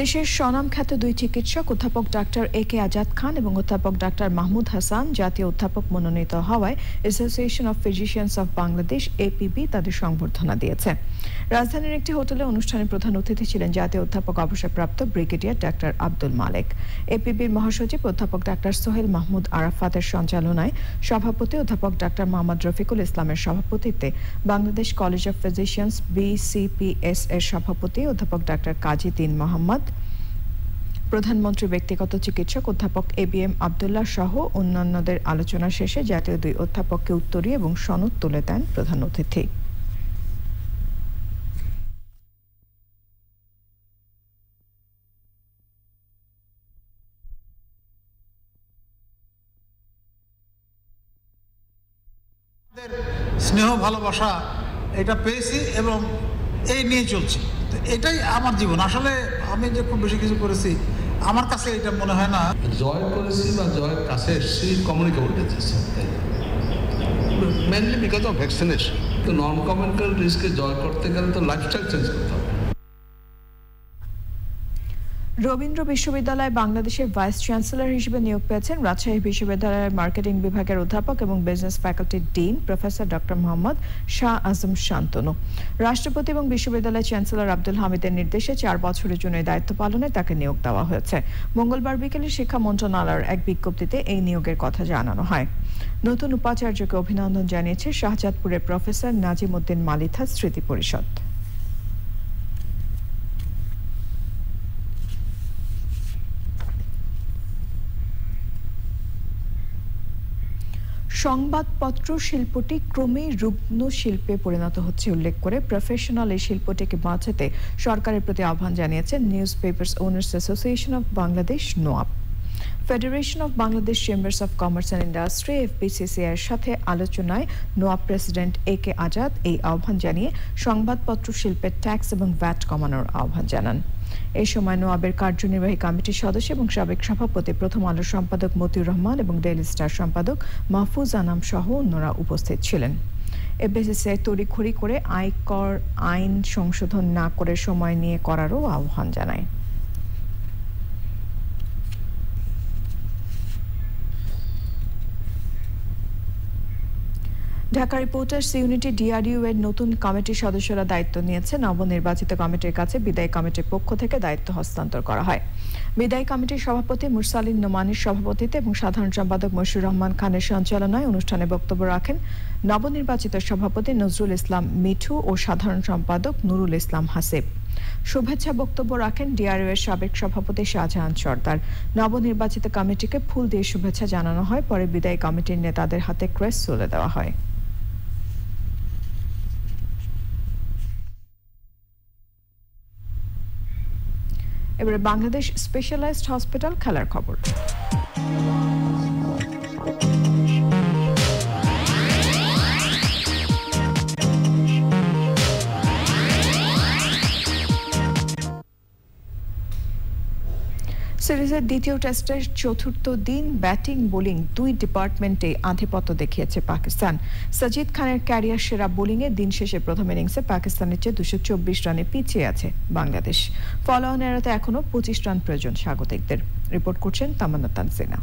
দেশের স্বনামখ্যাত দুই চিকিৎসক অধ্যাপক ডাক্তার এ কে আজাদ খান এবং অধ্যাপক ডাক্তার মাহমুদ হাসান জাতীয় অধ্যাপক মনোনীত হওয়ায় association of physicians of Bangladesh APB তাদের সংবর্ধনা দিয়েছে। রাজধানীর একটি হোটেলে অনুষ্ঠানে প্রধান অতিথি ছিলেন জাতীয় অধ্যাপক অবসরপ্রাপ্ত ব্রিগেডিয়ার ডাক্তার আব্দুল মালেক। এপিবির মহাসচিব অধ্যাপক ডাক্তার সোহেল মাহমুদ আরাফাতের সঞ্চালনায় সভাপতি অধ্যাপক ডাক্তার মোহাম্মদ রফিকুল ইসলামের সভাপতিত্বে Bangladesh college of physicians BCPS এর সভাপতি অধ্যাপক ডাক্তার কাজী দিন মোহাম্মদ, প্রধানমন্ত্রী ব্যক্তিগত চিকিৎসক অধ্যাপক এবিএম আব্দুল্লাহ সহ অন্যান্যদের আলোচনা শেষে জাতীয় দুই অধ্যাপককে উত্তরী এবং সনদ তুলে দেন প্রধান অতিথি। স্নেহ ভালোবাসা এটা পেয়েছি এবং এই নিয়ে চলছি। এটাই আমার জীবন। আসলে আমি যে খুব বেশি কিছু করেছি আমার কাছে এটা মনে হয় না। জয় করেছি বা জয়ের কাছে এসেছি communicable disease, mainly because of vaccination. তো নন কমিউনিকেবল ডিজিজকে জয় করতে গেলে তো লাইফস্টাইল চেঞ্জ করতে হবে। রবীন্দ্র বিশ্ববিদ্যালয় বাংলাদেশের ভাইস চ্যান্সেলর হিসেবে নিয়োগ পেয়েছেন রাজশাহী বিশ্ববিদ্যালয়ের মার্কেটিং বিভাগের অধ্যাপক এবং বিজনেস ফ্যাকাল্টির dean professor doctor Mohammad Shah Azam Shantanu. রাষ্ট্রপতি এবং বিশ্ববিদ্যালয়ের চ্যান্সেলর আব্দুল হামিদের নির্দেশে 4 বছরের জন্য এই দায়িত্ব পালনে তাকে নিয়োগ দেওয়া হয়েছে। মঙ্গলবার বিকেলে শিক্ষা মন্ত্রণালয়ের এক বিজ্ঞপ্তিতে এই নিয়োগের কথা জানানো হয়। নতুন উপাচার্যকে অভিনন্দন জানিয়েছে শাহজাদপুরের প্রফেসর নাজিম উদ্দিন মালিথা স্মৃতি পরিষদ। সংবাদপত্র শিল্পটি ক্রমেই রুগ্ন শিল্পে পরিণত হচ্ছে উল্লেখ করে প্রফেশনাল এই শিল্পটিকে বাঁচাতে সরকারের প্রতি আহ্বান জানিয়েছেন newspapers owners association of Bangladesh NOAB. Federation of Bangladesh chambers of commerce and industry FBCCI এর সাথে আলোচনায় NOAB president A K Azad এই আহ্বান জানিয়ে সংবাদপত্র শিল্পের ট্যাক্স এবং ভ্যাট কমানোর আহ্বান জানান। এই সময় নোয়াবের কার্যনির্বাহী কমিটির সদস্য এবং সাবেক সভাপতি প্রথম আলোর সম্পাদক মতিউর রহমান এবং ডেইলি স্টার সম্পাদক মাহফুজ আনাম সহ অন্যরা উপস্থিত ছিলেন। এফবিসিসিআই তড়িঘড়ি করে আয়কর আইন সংশোধন না করে সময় নিয়ে করারও আহ্বান জানায়। ঢাকা রিপোর্টার্স ইউনিটি ডিআরইউ এর নতুন কমিটির সদস্যরা দায়িত্ব নিয়েছে। নবনির্বাচিত কমিটির কাছে বিদায়ী কমিটির পক্ষ থেকে দায়িত্ব হস্তান্তর করা হয়। বিদায়ী কমিটির সভাপতি মুরসালিন নোমানির সভাপতিত্বে এবং সাধারণ সম্পাদক মশিউর রহমান খানের সঞ্চালনায় অনুষ্ঠানে বক্তব্য রাখেন নবনির্বাচিত সভাপতি নজরুল ইসলাম মিঠু ও সাধারণ সম্পাদক নুরুল ইসলাম হাসিব। শুভেচ্ছা বক্তব্য রাখেন ডিআরইউ এর সাবেক সভাপতি শাহজাহান সর্দার। নবনির্বাচিত কমিটিকে ফুল দিয়ে শুভেচ্ছা জানানো হয়। পরে বিদায়ী কমিটির নেতাদের হাতে ক্রেস্ট তুলে দেওয়া হয়। এবারে বাংলাদেশ স্পেশালাইজড হসপিটাল খেলার খবর। সিরিজের দ্বিতীয় টেস্টের চতুর্থ দিন ব্যাটিং বোলিং দুই ডিপার্টমেন্টে আধিপত্য দেখিয়েছে পাকিস্তান। সাজিদ খানের ক্যারিয়ার সেরা বোলিংয়ে দিন শেষে প্রথম ইনিংসে পাকিস্তানের চেয়ে 224 রানে পিছিয়ে আছে বাংলাদেশ। ফলো অন এড়াতে এখনো 25 রান প্রয়োজন স্বাগতিকদের। রিপোর্ট করছেন তামান্না তানজিনা।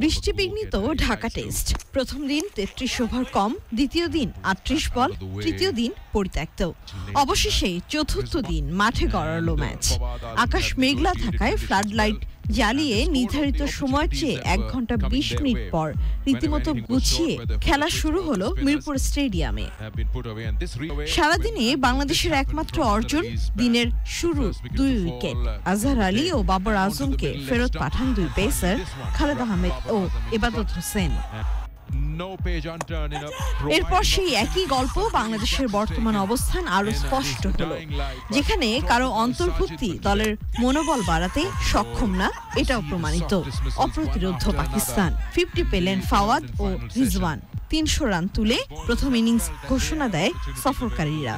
বৃষ্টিবিঘ্নিত ঢাকা টেস্ট প্রথম দিন 33 ওভার কম, দ্বিতীয় দিন 38 বল, তৃতীয় দিন পরিত্যক্ত। অবশেষে চতুর্থ দিন মাঠে গড়ালো ম্যাচ। আকাশ মেঘলা থাকায় ফ্লাড লাইট জ্বালিয়ে নির্ধারিত সময়ের চেয়ে 1 ঘন্টা 20 মিনিট পর রীতিমতো গুছিয়ে খেলা শুরু হলো মিরপুর স্টেডিয়ামে। সারাদিনে বাংলাদেশের একমাত্র অর্জন দিনের শুরু 2 উইকেট। আজহার আলী ও বাবর আজমকে ফেরত পাঠান 2 পেসার খালেদ আহমেদ ও ইবাদত হোসেন। এরপর সেই একই গল্প বাংলাদেশের বর্তমান অবস্থান আরো স্পষ্ট হলো, যেখানে কারো অন্তর্ভুক্তি দলের মনোবল বাড়াতে সক্ষম না এটাও প্রমাণিত। অপ্রতিরোধ্য পাকিস্তান। 50 পেলেন ফাওয়াদ ও রিজওয়ান। 300 রান তুলে প্রথম ইনিংস ঘোষণা দেয় সফরকারীরা।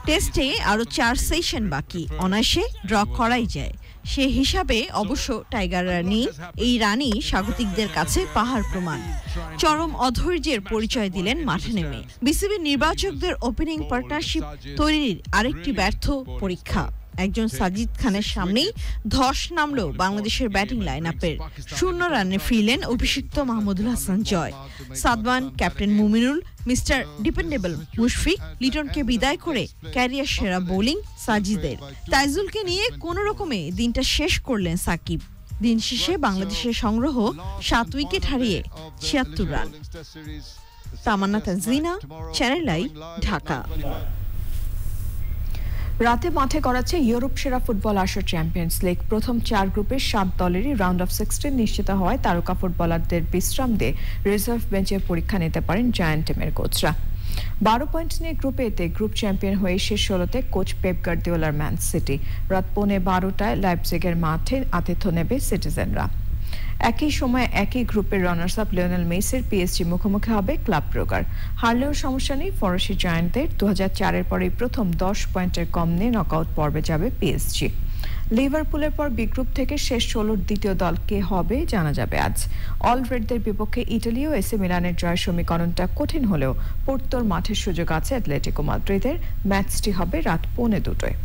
টেস্টে আরো 4 সেশন বাকি, অনায়াসে ড্র করাই যায়। সে হিসাবে অবশ্য টাইগাররা নেই। এই রানই স্বাগতিকদের কাছে পাহাড় প্রমাণ। চরম অধৈর্যের পরিচয় দিলেন মাঠে নেমে। বিসিবি নির্বাচকদের ওপেনিং পার্টনারশিপ তৈরির আরেকটি ব্যর্থ পরীক্ষা। একজন সাজিদ খানের সামনেই ধস নামলো বাংলাদেশের ব্যাটিং লাইনআপের। 0 রানে ফিরলেন অভিষিক্ত মাহমুদুল হাসান জয়। সাদওয়ান, captain Mominul, mister dependable Mushfiq, লিটনকে বিদায় করে ক্যারিয়ার সেরা বোলিং সাজিদের। তাইজুলকে নিয়ে কোনো রকমে দিনটা শেষ করলেন সাকিব। দিন শেষে বাংলাদেশের সংগ্রহ 7 উইকেট হারিয়ে 76 run. Tamanna Tanjina, Channel I, Dhaka. রাতে মাঠে গড়াচ্ছে ইউরোপ সেরা ফুটবল আসর চ্যাম্পিয়ন্স লিগ। প্রথম 4 গ্রুপের 7 দলেরই রাউন্ড অফ 16 নিশ্চিত হওয়ায় তারকা ফুটবলারদের বিশ্রাম দিয়ে রিজার্ভ বেঞ্চের পরীক্ষা নিতে পারেন জায়ান্ট টিমের কোচরা। 12 পয়েন্ট নিয়ে গ্রুপে এতে গ্রুপ চ্যাম্পিয়ন হয়ে শেষ 16তে কোচ পেপ গার্দিওলার ম্যান সিটি। রাত 12:15টায় লাইপজিগের মাঠে আতিথ্য নেবে সিটিজেনরা। একই সময় একই গ্রুপের রানার্স আপ লিওনেল মেসির পিএসজি মুখোমুখি হবে ক্লাব ব্রুগার। হারলেও সমস্যা নেই ফরাসি জায়ান্টদের। 2004-এর পরেই প্রথম 10 পয়েন্টের কম নিয়ে নকআউট পর্বে যাবে পিএসজি। লিভারপুলের পর বি গ্রুপ থেকে শেষ 16র দ্বিতীয় দল কে হবে জানা যাবে আজ। অলরেডদের বিপক্ষে ইটালি ও এসি মিলানের জয়ের সমীকরণটা কঠিন হলেও পোর্তোর মাঠের সুযোগ আছে অ্যাটলেটিকো মাদ্রিদের। ম্যাচটি হবে রাত 2:45-টায়।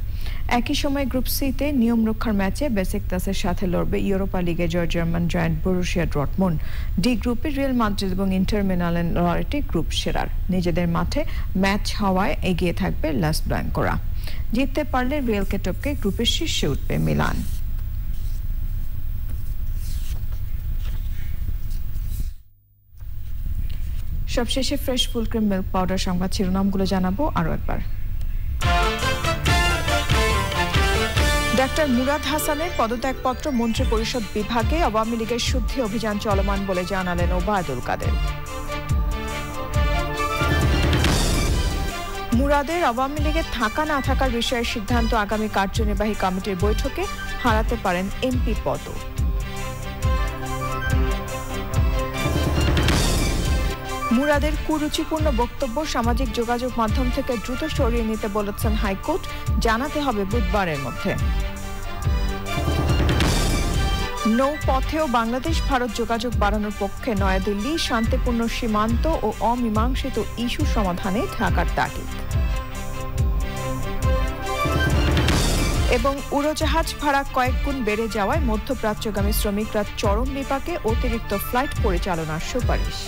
একই সময় গ্রুপ সিতে নিয়ম রক্ষার ম্যাচে বেসিকতাসের সাথে লড়বে ইউরোপা লিগে জয় German giant Borussia Dortmund. D গ্রুপে রিয়াল মাদ্রিদ এবং ইন্টার মিলানের লড়াইটি গ্রুপ সেরার। নিজেদের মাঠে ম্যাচ হওয়ায় এগিয়ে থাকবে লাস ব্ল্যাঙ্কোরা। জিততে পারলে রিয়ালকে টপকে গ্রুপের শীর্ষে উঠবে মিলান। সবশেষে fresh full cream milk powder সংবাদ শিরোনামগুলো জানাবো আরো একবার। ডাক্তার মুরাদ হাসানের পদত্যাগপত্র মন্ত্রিপরিষদ বিভাগে আওয়ামী লীগের শুদ্ধি অভিযান চলমান বলে জানালেন ওবায়দুল কাদের। মুরাদের আওয়ামী লীগে থাকা না থাকার বিষয়ে সিদ্ধান্ত আগামী কার্যনির্বাহী কমিটির বৈঠকে, হারাতে পারেন এমপি পদ। মুরাদের কুরুচিপূর্ণ বক্তব্য সামাজিক যোগাযোগ মাধ্যম থেকে দ্রুত সরিয়ে নিতে বলেছেন হাইকোর্ট, জানাতে হবে বুধবারের মধ্যে। নৌপথেও বাংলাদেশ ভারত যোগাযোগ বাড়ানোর পক্ষে নয়াদিল্লি, শান্তিপূর্ণ সীমান্ত ও অমীমাংসিত ইস্যু সমাধানে ঢাকার তাগিদ। এবং উড়োজাহাজ ভাড়া কয়েক গুণ বেড়ে যাওয়ায় মধ্যপ্রাচ্যগামী শ্রমিকরা চরম বিপাকে, অতিরিক্ত ফ্লাইট পরিচালনার সুপারিশ।